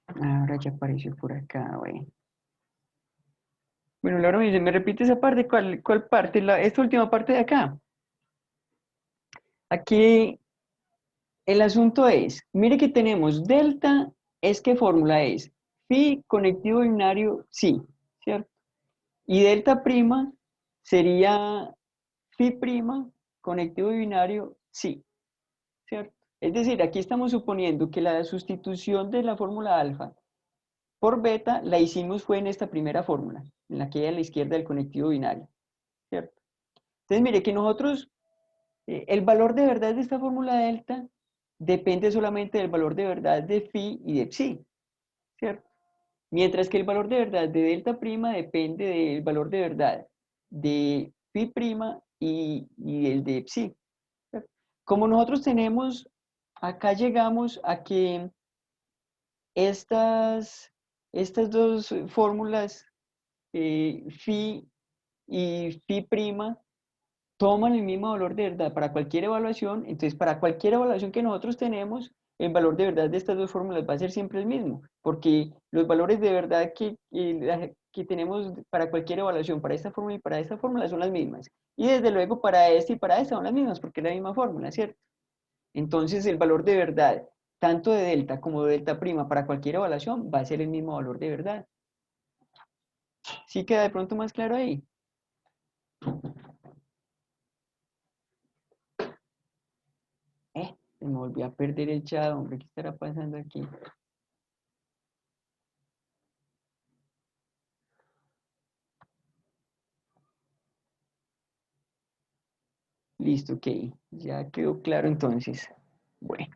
S2: Ahora ya apareció por acá, güey. Bueno, Laura me dice, ¿me repite esa parte? ¿Cuál parte? Esta última parte de acá. Aquí el asunto es, mire que tenemos delta, ¿qué fórmula es? Phi conectivo binario, sí, ¿cierto? Y delta prima sería phi prima conectivo binario, sí, ¿cierto? Es decir, aquí estamos suponiendo que la sustitución de la fórmula alfa por beta la hicimos fue en esta primera fórmula, en la que hay a la izquierda del conectivo binario, ¿cierto? Entonces, mire que nosotros, el valor de verdad de esta fórmula delta depende solamente del valor de verdad de phi y de psi, ¿cierto? Mientras que el valor de verdad de delta prima depende del valor de verdad de phi prima y el de psi. ¿Cierto? Como nosotros tenemos, acá llegamos a que estas dos fórmulas, phi y phi prima, toman el mismo valor de verdad para cualquier evaluación. Entonces, para cualquier evaluación que nosotros tenemos, el valor de verdad de estas dos fórmulas va a ser siempre el mismo, porque los valores de verdad que tenemos para cualquier evaluación, para esta fórmula y para esta fórmula son las mismas. Y desde luego para esta y para esta son las mismas, porque es la misma fórmula, ¿cierto? Entonces, el valor de verdad, tanto de delta como de delta prima para cualquier evaluación, va a ser el mismo valor de verdad. ¿Sí queda de pronto más claro ahí? Se me volvió a perder el chat, hombre, ¿qué estará pasando aquí? Listo, ok, ya quedó claro entonces. Bueno,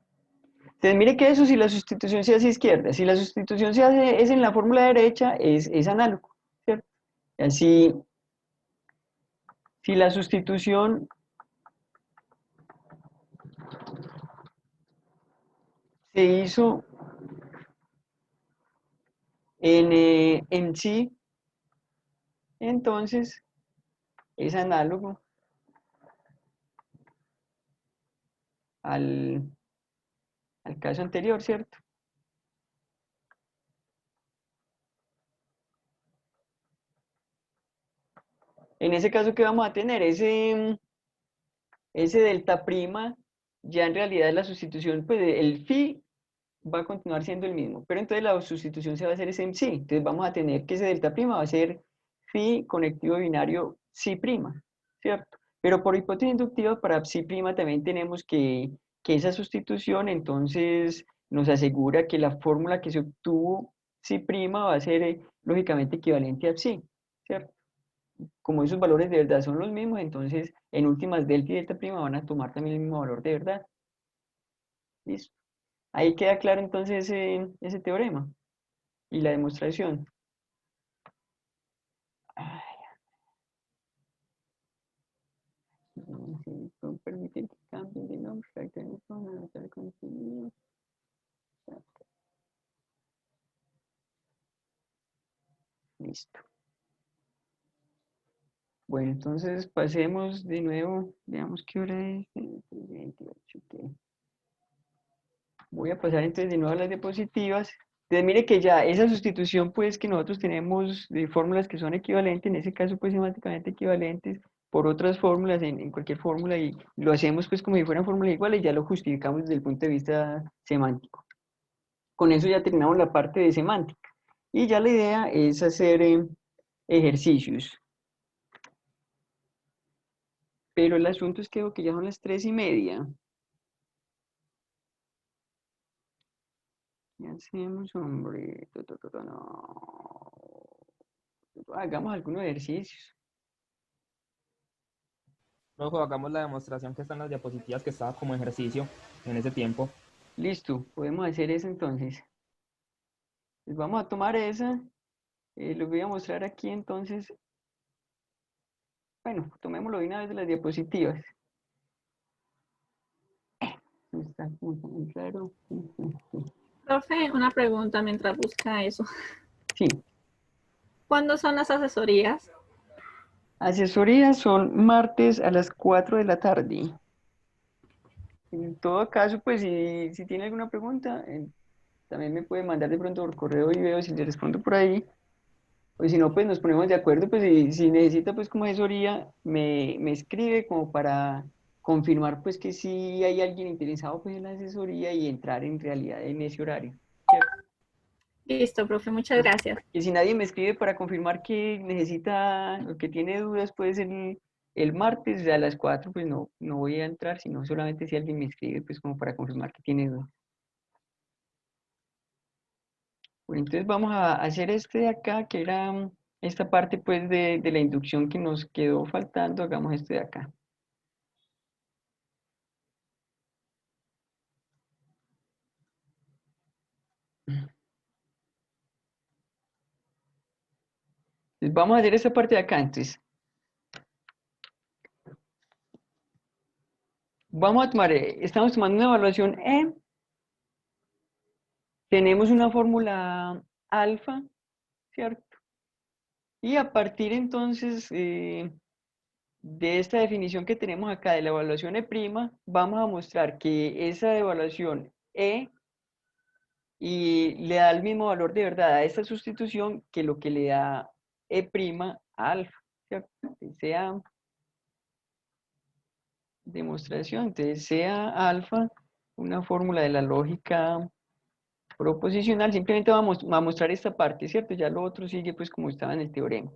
S2: entonces mire que eso si la sustitución se hace a izquierda, si la sustitución se hace es en la fórmula derecha, es análogo, ¿cierto? Así, si la sustitución se hizo en sí, entonces es análogo al, al caso anterior, ¿cierto? En ese caso, ¿qué vamos a tener? Ese delta prima, ya en realidad la sustitución, pues el phi va a continuar siendo el mismo, pero entonces la sustitución se va a hacer ese en psi. Entonces vamos a tener que ese delta prima va a ser phi conectivo binario psi prima, ¿cierto? Pero por hipótesis inductiva para psi prima también tenemos que esa sustitución entonces nos asegura que la fórmula que se obtuvo psi prima va a ser lógicamente equivalente a psi, ¿cierto? Como esos valores de verdad son los mismos, entonces en últimas delta y delta prima van a tomar también el mismo valor de verdad. ¿Listo? Ahí queda claro entonces ese teorema y la demostración. Ay, no sé, puedo permitir que cambien de nombre, caracteres con anotar contenido. Listo. Bueno, entonces pasemos de nuevo, veamos qué hora es. 28, ok. Voy a pasar entonces de nuevo a las diapositivas. Entonces mire que ya esa sustitución pues que nosotros tenemos de fórmulas que son equivalentes, en ese caso pues semánticamente equivalentes, por otras fórmulas en cualquier fórmula y lo hacemos pues como si fueran fórmulas iguales y ya lo justificamos desde el punto de vista semántico. Con eso ya terminamos la parte de semántica. Y ya la idea es hacer ejercicios. Pero el asunto es que veo que ya son las 3:30. ¿Qué hacemos, hombre? No. Hagamos algunos ejercicios.
S4: Luego hagamos la demostración que está en las diapositivas, que estaba como ejercicio en ese tiempo.
S2: Listo, podemos hacer eso entonces. Pues vamos a tomar esa. Lo voy a mostrar aquí entonces. Bueno, tomémoslo de una vez de las diapositivas. Está muy raro.
S3: Profe, una pregunta mientras busca eso.
S2: Sí,
S3: ¿Cuándo son las asesorías?
S2: asesorías son martes a las 4 de la tarde. En todo caso, pues si tiene alguna pregunta, también me puede mandar de pronto por correo y veo si le respondo por ahí. O si no, pues nos ponemos de acuerdo, pues si necesita pues como asesoría, me escribe como para confirmar pues que sí hay alguien interesado pues en la asesoría y entrar en realidad en ese horario. ¿Cierto?
S3: Listo, profe, muchas gracias.
S2: Y si nadie me escribe para confirmar que necesita o que tiene dudas, pues el martes a las 4 pues no voy a entrar, sino solamente si alguien me escribe pues como para confirmar que tiene dudas. Bueno, entonces vamos a hacer este de acá, que era esta parte pues de la inducción que nos quedó faltando, hagamos este de acá. Entonces vamos a hacer esta parte de acá, entonces. Vamos a tomar, estamos tomando una evaluación E, tenemos una fórmula alfa, ¿cierto? Y a partir entonces de esta definición que tenemos acá de la evaluación E', vamos a mostrar que esa evaluación E y le da el mismo valor de verdad a esta sustitución que lo que le da E' a alfa, ¿cierto? Sea demostración, entonces sea alfa una fórmula de la lógica proposicional, simplemente vamos a mostrar esta parte, ¿cierto? Ya lo otro sigue pues como estaba en el teorema.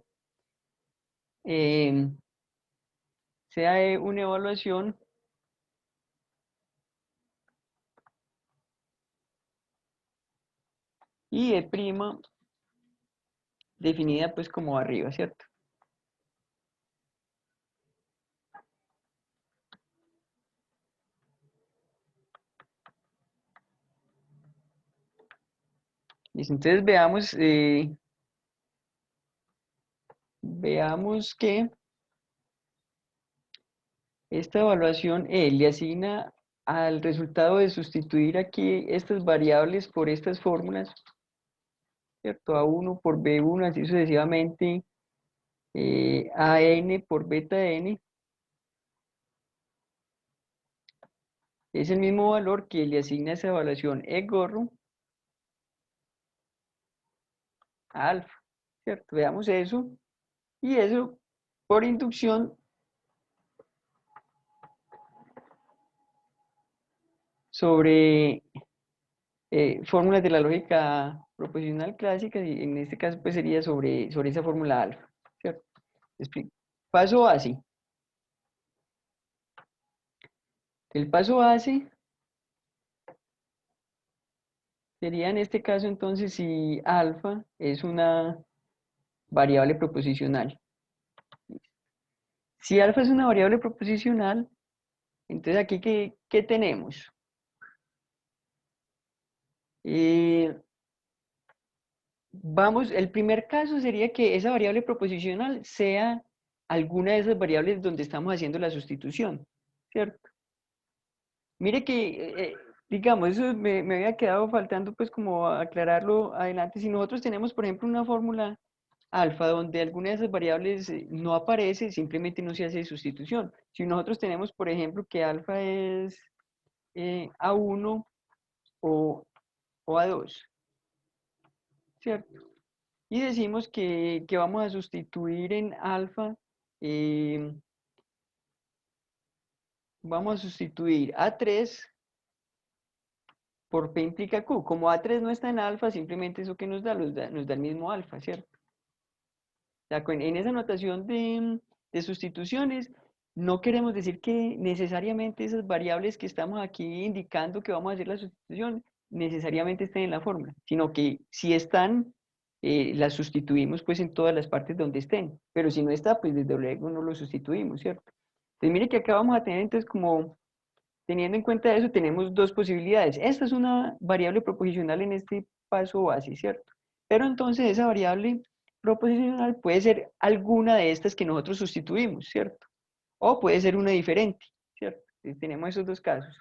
S2: Sea una evaluación y E' definida pues como arriba, ¿cierto? Listo, entonces veamos que esta evaluación le asigna al resultado de sustituir aquí estas variables por estas fórmulas, ¿cierto? A1 por B1, así sucesivamente, AN por beta n, es el mismo valor que le asigna esa evaluación E gorro a alfa, ¿cierto? Veamos eso, y eso por inducción sobre fórmulas de la lógica proposicional clásica, y en este caso pues sería sobre esa fórmula alfa, ¿cierto? Explico. Paso base. El paso base sería en este caso entonces si alfa es una variable proposicional. Si alfa es una variable proposicional, entonces aquí ¿qué tenemos? El primer caso sería que esa variable proposicional sea alguna de esas variables donde estamos haciendo la sustitución, ¿cierto? Mire que, digamos, eso me había quedado faltando pues como aclararlo adelante. Si nosotros tenemos, por ejemplo, una fórmula alfa donde alguna de esas variables no aparece, simplemente no se hace sustitución. Si nosotros tenemos, por ejemplo, que alfa es A1 o A2, ¿cierto? Y decimos que vamos a sustituir en alfa, vamos a sustituir A3 por P implica Q. Como A3 no está en alfa, simplemente eso que nos da el mismo alfa, ¿cierto? O sea, en esa notación de sustituciones, no queremos decir que necesariamente esas variables que estamos aquí indicando que vamos a hacer la sustitución, necesariamente estén en la fórmula, sino que si están, las sustituimos pues en todas las partes donde estén, pero si no está, pues desde luego no lo sustituimos, ¿cierto? Entonces mire que acá vamos a tener entonces como, teniendo en cuenta eso, tenemos dos posibilidades. Esta es una variable proposicional en este paso base, ¿cierto? Pero entonces esa variable proposicional puede ser alguna de estas que nosotros sustituimos, ¿cierto? O puede ser una diferente, ¿cierto? Entonces tenemos esos dos casos.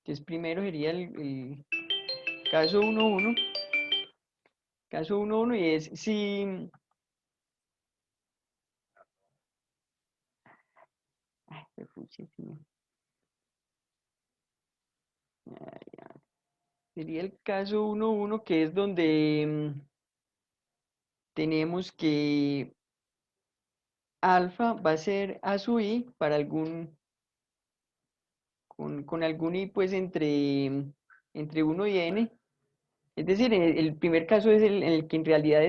S2: Entonces primero sería el caso 1.1. Caso 1.1 y es si... Ay, me puse, sí. Sería el caso 1.1 que es donde tenemos que alfa va a ser a sub i para con algún i pues entre 1 y n. Es decir, el primer caso es en el que en realidad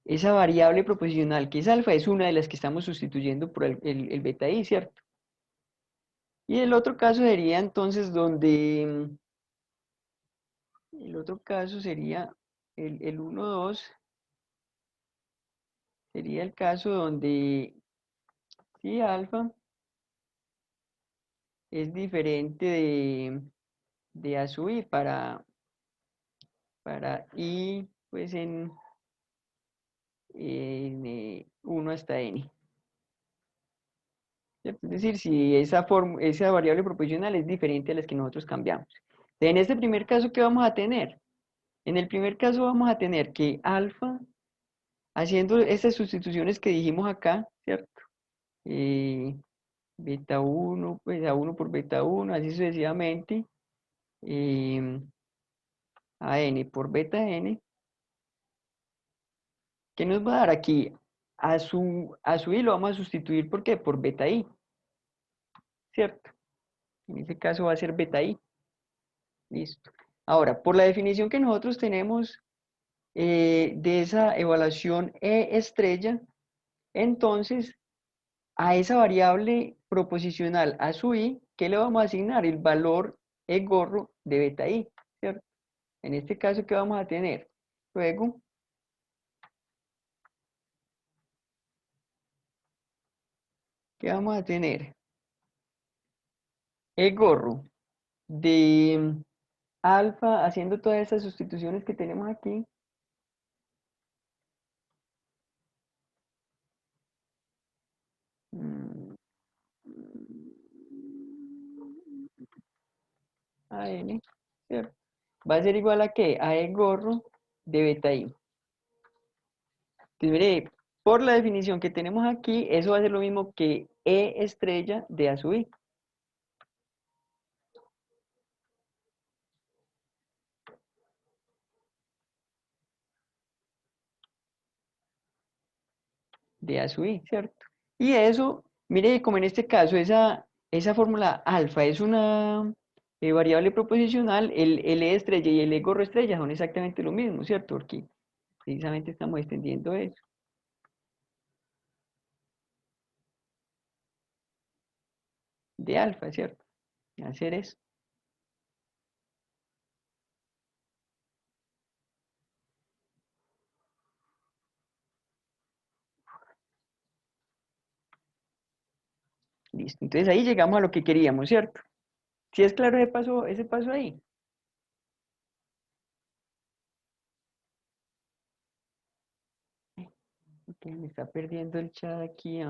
S2: esa variable proposicional que es alfa es una de las que estamos sustituyendo por el beta i, ¿cierto? Y el otro caso sería entonces donde, el otro caso sería el 1.2, sería el caso donde si alfa es diferente de a sub i para i pues en 1 hasta n. ¿Cierto? Es decir, si esa variable proposicional es diferente a las que nosotros cambiamos. En este primer caso, ¿qué vamos a tener? En el primer caso vamos a tener que alfa, haciendo estas sustituciones que dijimos acá, ¿cierto? Beta 1, pues A1 por beta 1, así sucesivamente, a n por beta n, ¿qué nos va a dar aquí? A su i lo vamos a sustituir, ¿por qué? Por beta i, ¿cierto? En este caso va a ser beta i. Listo. Ahora, por la definición que nosotros tenemos de esa evaluación E estrella, entonces a esa variable proposicional a su i, ¿qué le vamos a asignar? El valor E gorro de beta i, ¿cierto? En este caso, ¿qué vamos a tener? Luego, ¿qué vamos a tener? E gorro de alfa, haciendo todas estas sustituciones que tenemos aquí, a n, ¿cierto? Va a ser igual a ¿qué? A E gorro de beta i. Entonces, mire, por la definición que tenemos aquí, eso va a ser lo mismo que E estrella de A sub I. De A sub I, ¿cierto? Y eso, mire, como en este caso, esa fórmula alfa es una variable proposicional, el E estrella y el E gorro estrella son exactamente lo mismo, ¿cierto? Porque precisamente estamos extendiendo eso. De alfa, ¿cierto? Hacer eso. Listo. Entonces ahí llegamos a lo que queríamos, ¿cierto? ¿Sí es claro ese paso ahí? Ok, me está perdiendo el chat aquí.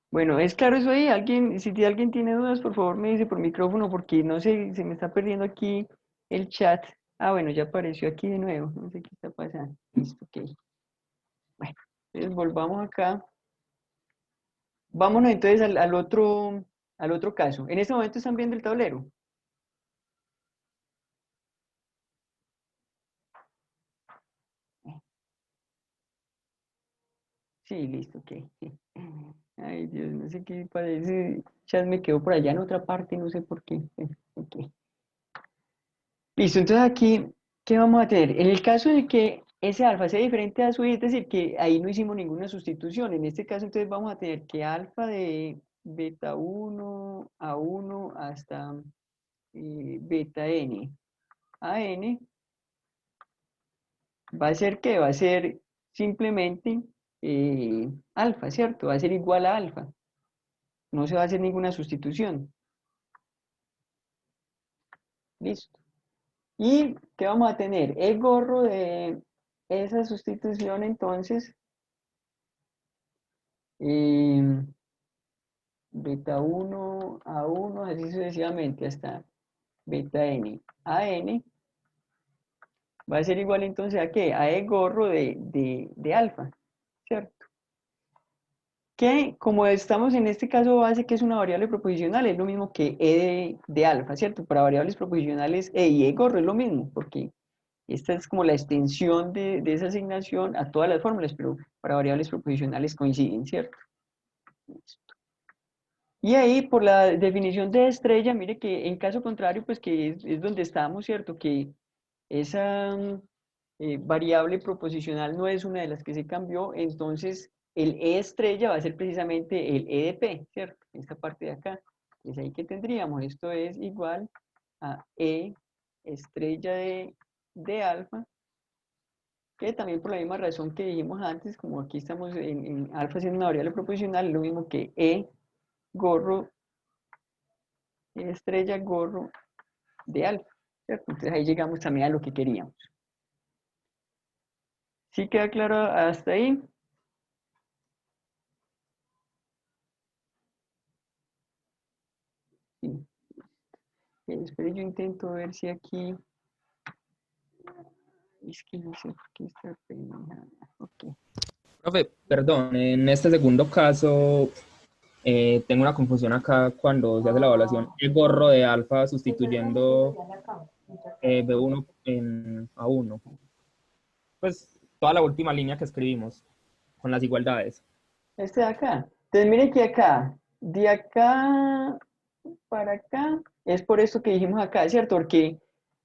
S2: Bueno, ¿es claro eso ahí? Si alguien tiene dudas, por favor me dice por micrófono porque no sé, se me está perdiendo aquí el chat. Ah, bueno, ya apareció aquí de nuevo. No sé qué está pasando. Listo, ok. Bueno, entonces volvamos acá. Vámonos entonces al otro caso. En este momento están viendo el tablero. Sí, listo, ok. Ay, Dios, no sé qué parece. Chat me quedó por allá en otra parte, no sé por qué. Ok. Listo, entonces aquí, ¿qué vamos a tener? En el caso de que ese alfa sea diferente a su y, es decir, que ahí no hicimos ninguna sustitución. En este caso, entonces vamos a tener que alfa de beta 1 a 1 hasta beta n a n va a ser ¿qué? Va a ser simplemente alfa, ¿cierto? Va a ser igual a alfa. No se va a hacer ninguna sustitución. Listo. ¿Y qué vamos a tener? El gorro de esa sustitución, entonces, beta 1 a 1, así sucesivamente hasta beta n a n, va a ser igual entonces a ¿qué? A el gorro de alfa, ¿cierto? Que como estamos en este caso base que es una variable proposicional, es lo mismo que e de alfa, ¿cierto? Para variables proposicionales e y e gorro es lo mismo, porque esta es como la extensión de esa asignación a todas las fórmulas, pero para variables proposicionales coinciden, ¿cierto? Listo. Y ahí, por la definición de estrella, mire que en caso contrario, pues que es donde estamos, ¿cierto? Que esa variable proposicional no es una de las que se cambió, entonces el E estrella va a ser precisamente el E de P, ¿cierto? Esta parte de acá. Es ahí que tendríamos, esto es igual a E estrella de alfa, que también por la misma razón que dijimos antes, como aquí estamos en alfa siendo una variable proposicional, es lo mismo que E gorro estrella gorro de alfa, ¿cierto? Entonces ahí llegamos también a lo que queríamos. ¿Sí queda claro hasta ahí? Sí. Espera, yo intento ver si aquí... Es que no sé por qué está pegada. Ok.
S4: Profe, perdón, en este segundo caso tengo una confusión acá cuando se hace la evaluación. El gorro de alfa sustituyendo B1 en A1. Pues toda la última línea que escribimos con las igualdades.
S2: Este de acá. Entonces mire que acá, de acá para acá, es por esto que dijimos acá, ¿cierto? Porque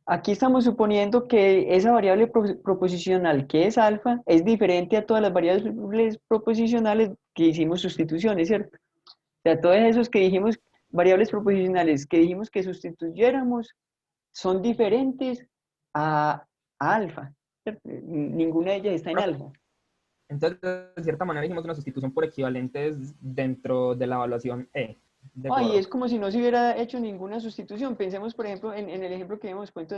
S2: aquí estamos suponiendo que esa variable proposicional que es alfa es diferente a todas las variables proposicionales que hicimos sustituciones, ¿cierto? O sea, todos esos que dijimos, variables proposicionales que dijimos que sustituyéramos, son diferentes a alfa, ¿cierto? Ninguna de ellas está en alfa.
S4: Entonces, de cierta manera, hicimos una sustitución por equivalentes dentro de la evaluación E de
S2: Y
S4: gorro.
S2: es como si no se hubiera hecho ninguna sustitución. Pensemos, por ejemplo, en el ejemplo que hemos puesto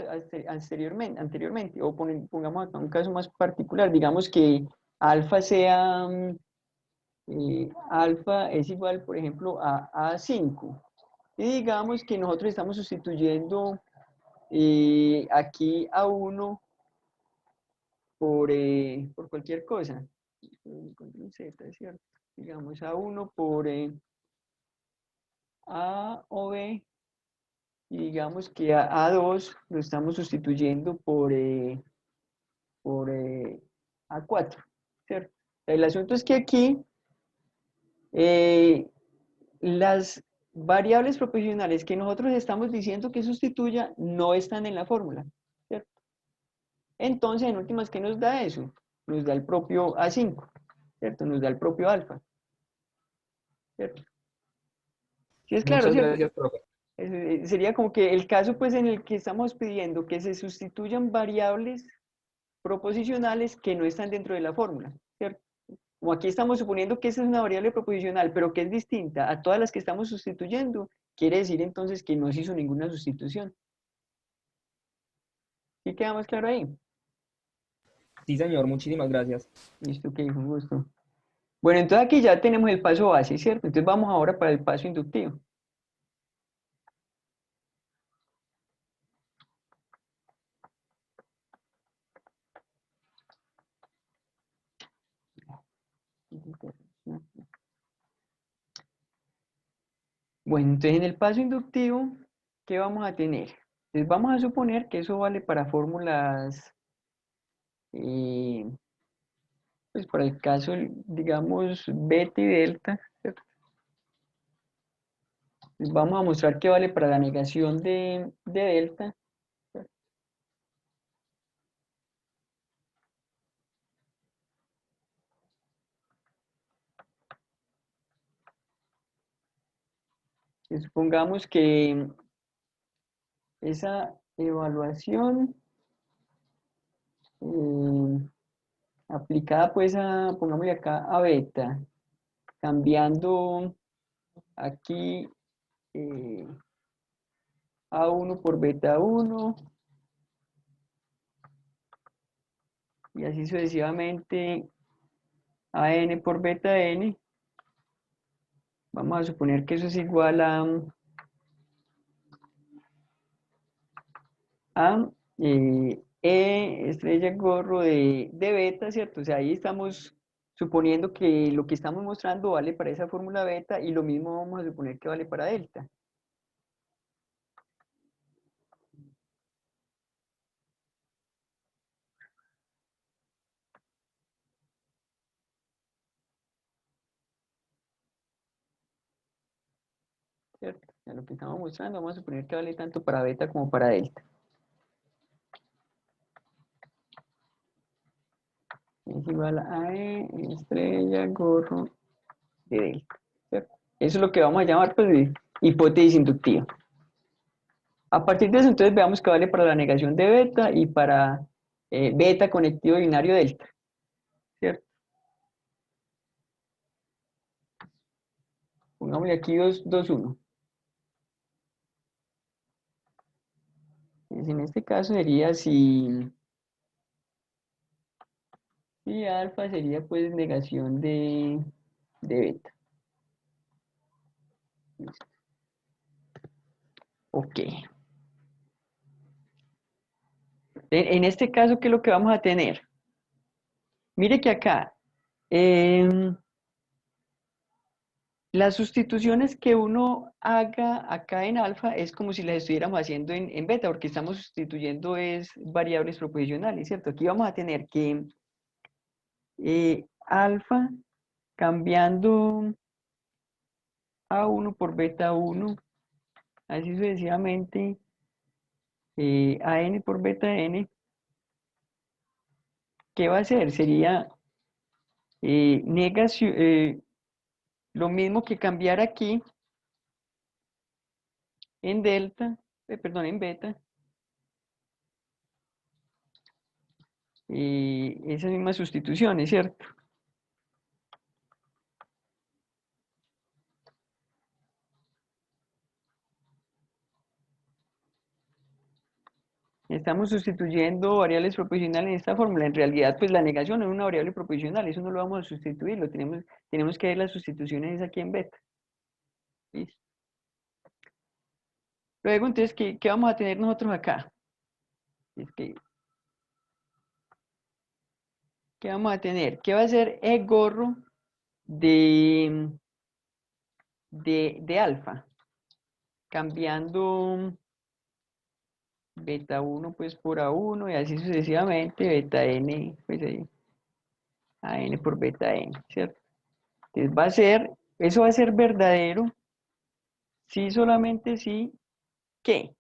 S2: anteriormente, o pongamos acá un caso más particular. Digamos que alfa sea, alfa es igual, por ejemplo, a 5. Y digamos que nosotros estamos sustituyendo aquí A1 por cualquier cosa. Control Z, es cierto. Digamos A1 por A o B. Y digamos que a A2 lo estamos sustituyendo por A4, ¿cierto? El asunto es que aquí las variables proposicionales que nosotros estamos diciendo que sustituya no están en la fórmula, ¿cierto? Entonces, en últimas, ¿qué nos da eso? Nos da el propio A5, ¿cierto? Nos da el propio alfa, ¿cierto? Sí, es claro,
S4: Muchas
S2: ¿cierto?
S4: gracias, profe.
S2: Sería como que el caso pues en el que estamos pidiendo que se sustituyan variables proposicionales que no están dentro de la fórmula, ¿cierto? Como aquí estamos suponiendo que esa es una variable proposicional, pero que es distinta a todas las que estamos sustituyendo, quiere decir entonces que no se hizo ninguna sustitución. ¿Sí queda más claro ahí?
S4: Sí, señor, muchísimas gracias.
S2: Listo, ok, con gusto. Bueno, entonces aquí ya tenemos el paso base, ¿cierto? Entonces vamos ahora para el paso inductivo. Bueno, entonces en el paso inductivo, ¿qué vamos a tener? Entonces vamos a suponer que eso vale para fórmulas, eh, pues para el caso, digamos, beta y delta, ¿cierto? Entonces vamos a mostrar que vale para la negación de delta. ¿Cierto? Y supongamos que esa evaluación aplicada pues a, pongámosle acá a beta, cambiando aquí A1 por beta 1 y así sucesivamente AN por beta N. Vamos a suponer que eso es igual a estrella gorro de beta, ¿cierto? O sea, ahí estamos suponiendo que lo que estamos mostrando vale para esa fórmula beta y lo mismo vamos a suponer que vale para delta. ¿Cierto? O sea, lo que estamos mostrando vamos a suponer que vale tanto para beta como para delta. Es igual a E estrella gorro de delta, ¿cierto? Eso es lo que vamos a llamar pues de hipótesis inductiva. A partir de eso entonces veamos que vale para la negación de beta y para beta conectivo binario delta, ¿cierto? Pongámosle aquí 2, 1. En este caso sería si alfa sería pues negación de beta. Listo. Ok. En este caso, ¿qué es lo que vamos a tener? Mire que acá, las sustituciones que uno haga acá en alfa es como si las estuviéramos haciendo en beta, porque estamos sustituyendo es variables proposicionales, ¿cierto? Aquí vamos a tener que alfa cambiando A1 por beta 1, así sucesivamente, AN por beta N, ¿qué va a hacer? Sería negación, lo mismo que cambiar aquí en delta, perdón, en beta, esas mismas sustituciones, ¿cierto? Estamos sustituyendo variables proposicionales en esta fórmula. En realidad, pues la negación es una variable proposicional, eso no lo vamos a sustituir, tenemos que ver las sustituciones aquí en beta. ¿Listo? Luego, entonces, ¿qué vamos a tener nosotros acá? Es que, ¿qué vamos a tener? ¿Qué va a ser E gorro de alfa? Cambiando beta 1 pues por A1 y así sucesivamente, beta n, pues ahí, AN por beta n, ¿cierto? Entonces va a ser, eso va a ser verdadero si solamente si, ¿qué?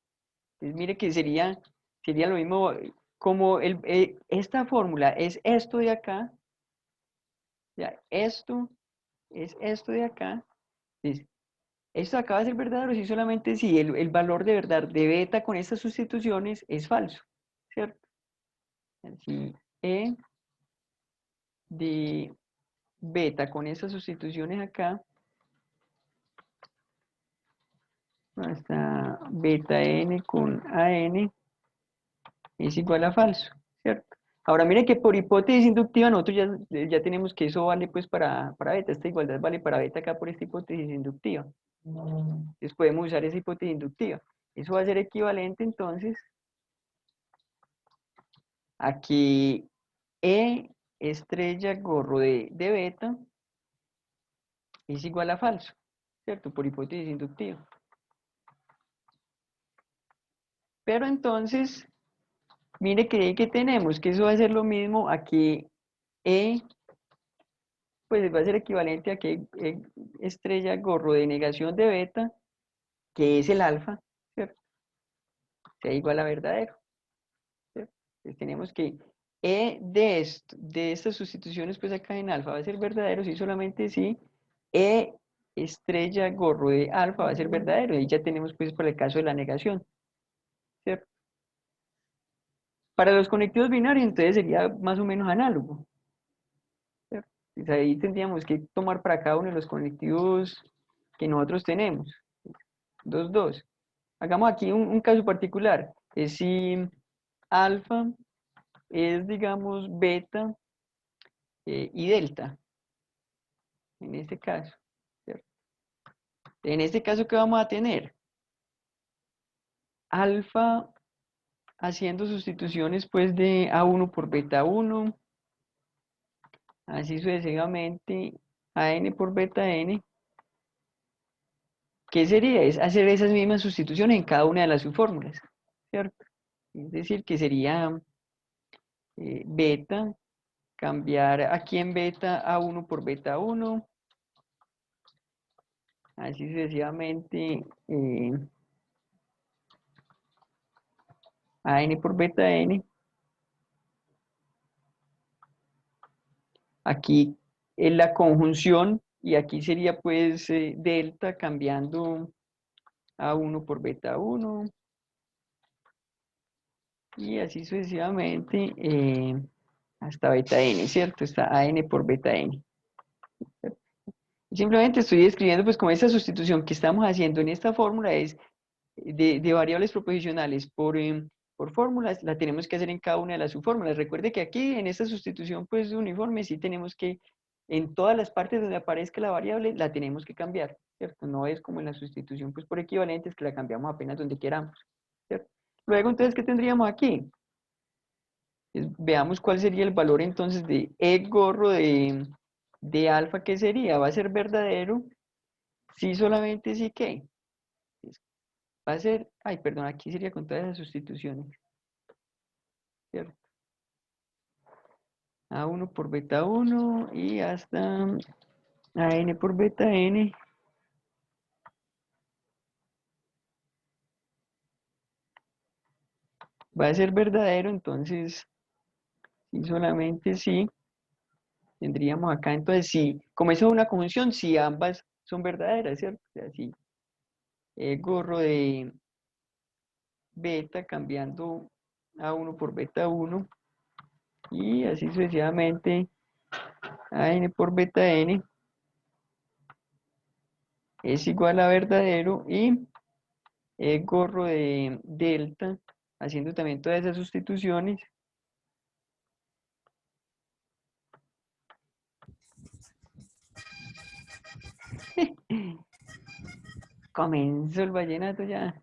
S2: Entonces mire que sería lo mismo, como esta fórmula es esto de acá, ya, esto es esto de acá, entonces, esto acá va a ser verdadero si solamente si el valor de verdad de beta con estas sustituciones es falso, ¿cierto? Si E de beta con estas sustituciones acá, hasta beta n con AN es igual a falso, ¿cierto? Ahora mire que por hipótesis inductiva nosotros ya tenemos que eso vale pues para beta, esta igualdad vale para beta acá por esta hipótesis inductiva. Entonces podemos usar esa hipótesis inductiva. Eso va a ser equivalente entonces a que E estrella gorro de beta es igual a falso, ¿cierto? Por hipótesis inductiva. Pero entonces, mire que tenemos, que eso va a ser lo mismo a que E, pues va a ser equivalente a que E estrella gorro de negación de beta, que es el alfa, ¿cierto? Sea igual a verdadero, ¿cierto? Entonces tenemos que E de estas sustituciones, pues acá en alfa va a ser verdadero si solamente si E estrella gorro de alfa va a ser verdadero. Y ya tenemos pues para el caso de la negación, ¿cierto? Para los conectivos binarios entonces sería más o menos análogo, ¿cierto? Pues ahí tendríamos que tomar para cada uno de los conectivos que nosotros tenemos. 2, 2. Hagamos aquí un caso particular. Es si alfa es, digamos, beta y delta, en este caso, ¿cierto? En este caso, ¿qué vamos a tener? Alfa haciendo sustituciones pues de A1 por beta 1, así sucesivamente AN por beta n. ¿Qué sería? Es hacer esas mismas sustituciones en cada una de las subfórmulas, ¿cierto? Es decir, que sería beta, cambiar aquí en beta A1 por beta 1, así sucesivamente AN por beta n. Aquí en la conjunción, y aquí sería pues delta cambiando A1 por beta 1, y así sucesivamente hasta beta n, ¿cierto? Está AN por beta n. Simplemente estoy escribiendo pues como esta sustitución que estamos haciendo en esta fórmula es de variables proposicionales por fórmulas, la tenemos que hacer en cada una de las subfórmulas. Recuerde que aquí en esta sustitución pues uniforme sí tenemos que, en todas las partes donde aparezca la variable, la tenemos que cambiar, ¿cierto? No es como en la sustitución pues por equivalentes que la cambiamos apenas donde queramos, ¿cierto? Luego entonces, ¿qué tendríamos aquí? Veamos cuál sería el valor entonces de E gorro de alfa, ¿qué sería? Va a ser verdadero si solamente sí que va a ser, ay, perdón, aquí sería con todas esas sustituciones, ¿cierto? A1 por beta 1 y hasta AN por beta n. Va a ser verdadero, entonces, si solamente sí, tendríamos acá, entonces, sí, como eso es una conjunción, si ambas son verdaderas, ¿cierto? O sea, si el gorro de beta cambiando A1 por beta 1 y así sucesivamente AN por beta n es igual a verdadero y el gorro de delta, haciendo también todas esas sustituciones, comenzó el vallenato ya.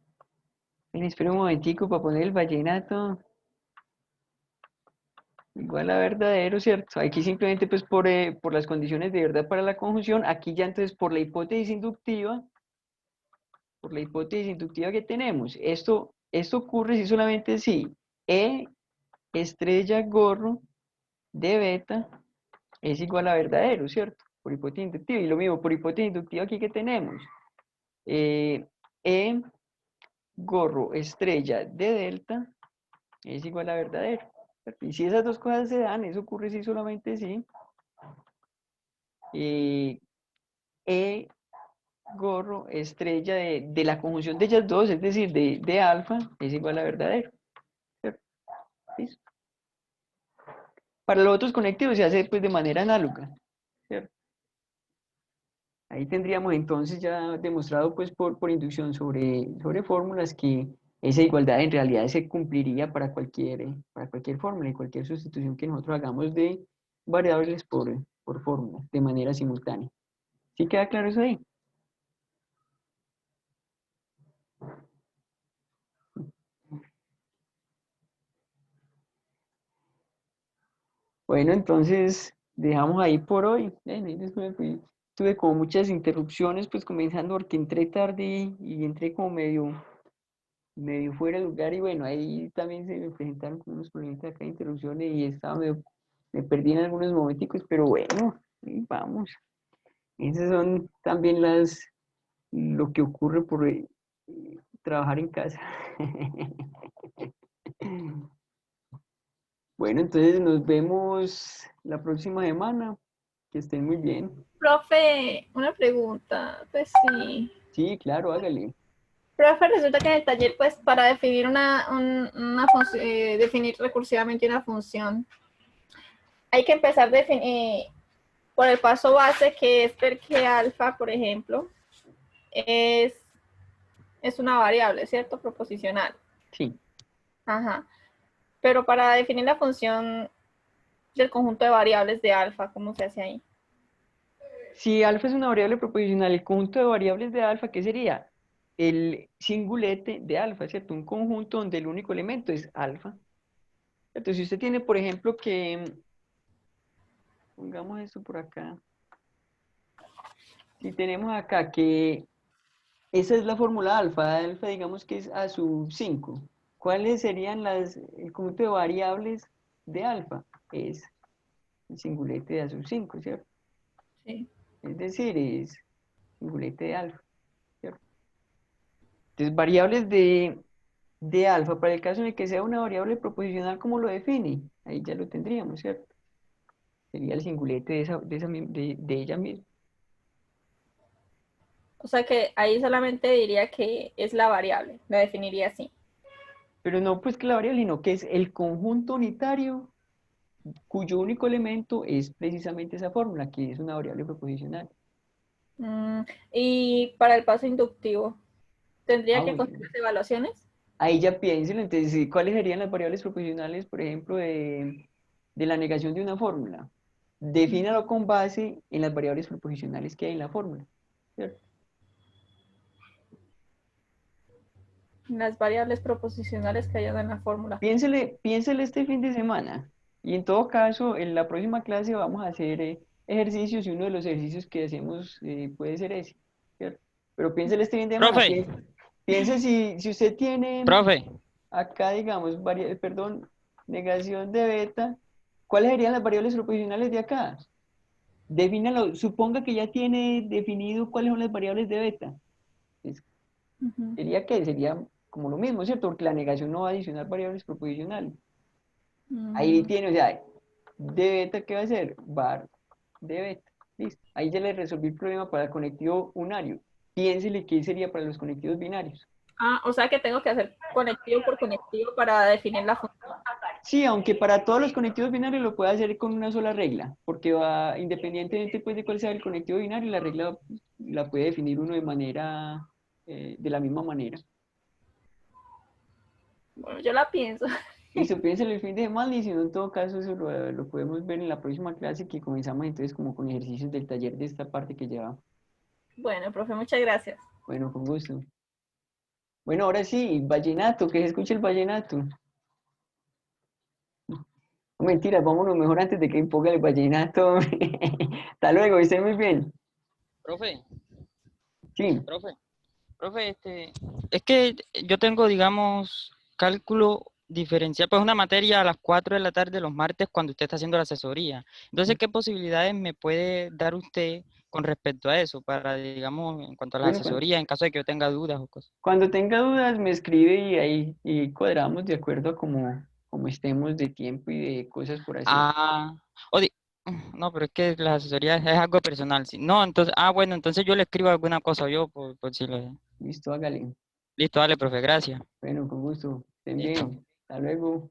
S2: Ven, espera un momentico para poner el vallenato. igual a verdadero, ¿cierto? Aquí simplemente pues por las condiciones de verdad para la conjunción, aquí ya entonces por la hipótesis inductiva que tenemos. Esto ocurre si solamente si E estrella gorro de beta es igual a verdadero, ¿cierto? Por hipótesis inductiva. Y lo mismo, por hipótesis inductiva aquí que tenemos. E gorro estrella de delta es igual a verdadero. ¿Cierto? Y si esas dos cosas se dan, eso ocurre si solamente si E gorro estrella de la conjunción de ellas dos, es decir, de alfa, es igual a verdadero. ¿Cierto? ¿Listo? Para los otros conectivos se hace pues de manera análoga. ¿Cierto? Ahí tendríamos entonces ya demostrado pues por inducción sobre fórmulas que esa igualdad en realidad se cumpliría para cualquier fórmula y cualquier sustitución que nosotros hagamos de variables por fórmulas de manera simultánea. ¿Sí queda claro eso ahí? Bueno, entonces dejamos ahí por hoy. Ahí después tuve como muchas interrupciones, pues comenzando porque entré tarde y entré como medio fuera de lugar y bueno, ahí también se me presentaron como unos problemas acá de interrupciones y me perdí en algunos momenticos, pero bueno, ahí vamos. Esas son también lo que ocurre por trabajar en casa. Bueno, entonces nos vemos la próxima semana. Que estén muy bien.
S3: Profe, una pregunta. Pues sí.
S2: Sí, claro, hágale.
S3: Profe, resulta que en el taller, pues, para definir definir recursivamente una función, hay que empezar por el paso base, que es ver que alfa, por ejemplo, es una variable, ¿cierto? Proposicional.
S2: Sí.
S3: Ajá. Pero para definir la función del conjunto de variables de alfa, ¿cómo se hace ahí?
S2: Si alfa es una variable proposicional, el conjunto de variables de alfa, ¿qué sería? El singulete de alfa, ¿cierto? Un conjunto donde el único elemento es alfa. Entonces, si usted tiene, por ejemplo, pongamos esto por acá. Si tenemos acá que esa es la fórmula alfa digamos que es a sub 5. ¿Cuáles serían el conjunto de variables de alfa? Es el singulete de a sub 5, ¿cierto?
S3: Sí.
S2: Es decir, es singulete de alfa, ¿cierto? Entonces, variables de alfa, para el caso en el que sea una variable proposicional, ¿cómo lo define? Ahí ya lo tendríamos, ¿cierto? Sería el singulete de ella misma.
S3: O sea que ahí solamente diría que es la variable, la definiría así.
S2: Pero no pues que la variable, sino que es el conjunto unitario cuyo único elemento es precisamente esa fórmula, que es una variable proposicional.
S3: Y para el paso inductivo, ¿tendría
S2: Ah,
S3: que
S2: bueno.
S3: contar las evaluaciones?
S2: Ahí ya piénselo, entonces, ¿cuáles serían las variables proposicionales, por ejemplo, de la negación de una fórmula? Defínalo con base en las variables proposicionales que hay en la fórmula, ¿cierto?
S3: Las variables proposicionales que hayan en la fórmula.
S2: Piénsele este fin de semana. Y en todo caso, en la próxima clase vamos a hacer ejercicios y uno de los ejercicios que hacemos puede ser ese, ¿cierto? Pero piénsele este fin de semana.
S5: Profe,
S2: Piense si usted tiene
S5: profe,
S2: acá, digamos, negación de beta, ¿cuáles serían las variables proposicionales de acá? Defínalo, suponga que ya tiene definido cuáles son las variables de beta. Sería como lo mismo, ¿cierto? Porque la negación no va a adicionar variables proposicionales. Ahí tiene, o sea, de beta, ¿qué va a hacer? Var de beta. Listo. Ahí ya le resolví el problema para el conectivo unario. Piénsele qué sería para los conectivos binarios.
S3: Ah, o sea que tengo que hacer conectivo por conectivo para definir la función.
S2: Sí, aunque para todos los conectivos binarios lo puede hacer con una sola regla, porque va, independientemente pues, de cuál sea el conectivo binario, la regla la puede definir uno de la misma manera.
S3: Bueno, yo la pienso.
S2: Listo, piénselo el fin de semana y si no, en todo caso, eso lo podemos ver en la próxima clase que comenzamos entonces como con ejercicios del taller de esta parte que lleva.
S3: Bueno, profe, muchas gracias.
S2: Bueno, con gusto. Bueno, ahora sí, vallenato, que se escuche el vallenato. No, mentiras, vámonos mejor antes de que imponga el vallenato. Hasta luego, esté muy bien.
S5: Profe,
S2: Sí,
S5: profe. Profe, es que yo tengo, digamos, cálculo diferencial, pues una materia a las 4 de la tarde los martes cuando usted está haciendo la asesoría. Entonces, ¿qué posibilidades me puede dar usted con respecto a eso? Para, digamos, en cuanto a la
S2: bueno,
S5: asesoría, en caso de que yo tenga dudas o cosas.
S2: cuando tenga dudas me escribe y ahí y cuadramos de acuerdo a como estemos de tiempo y de cosas por hacer.
S5: Ah, o di- no, pero es que la asesoría es algo personal. Sí. No, entonces, bueno, entonces yo le escribo alguna cosa yo por si le...
S2: Listo, hágale.
S5: Listo, dale, profe, gracias.
S2: Bueno, con gusto. Estén
S5: Listo.
S2: bien. Hasta luego.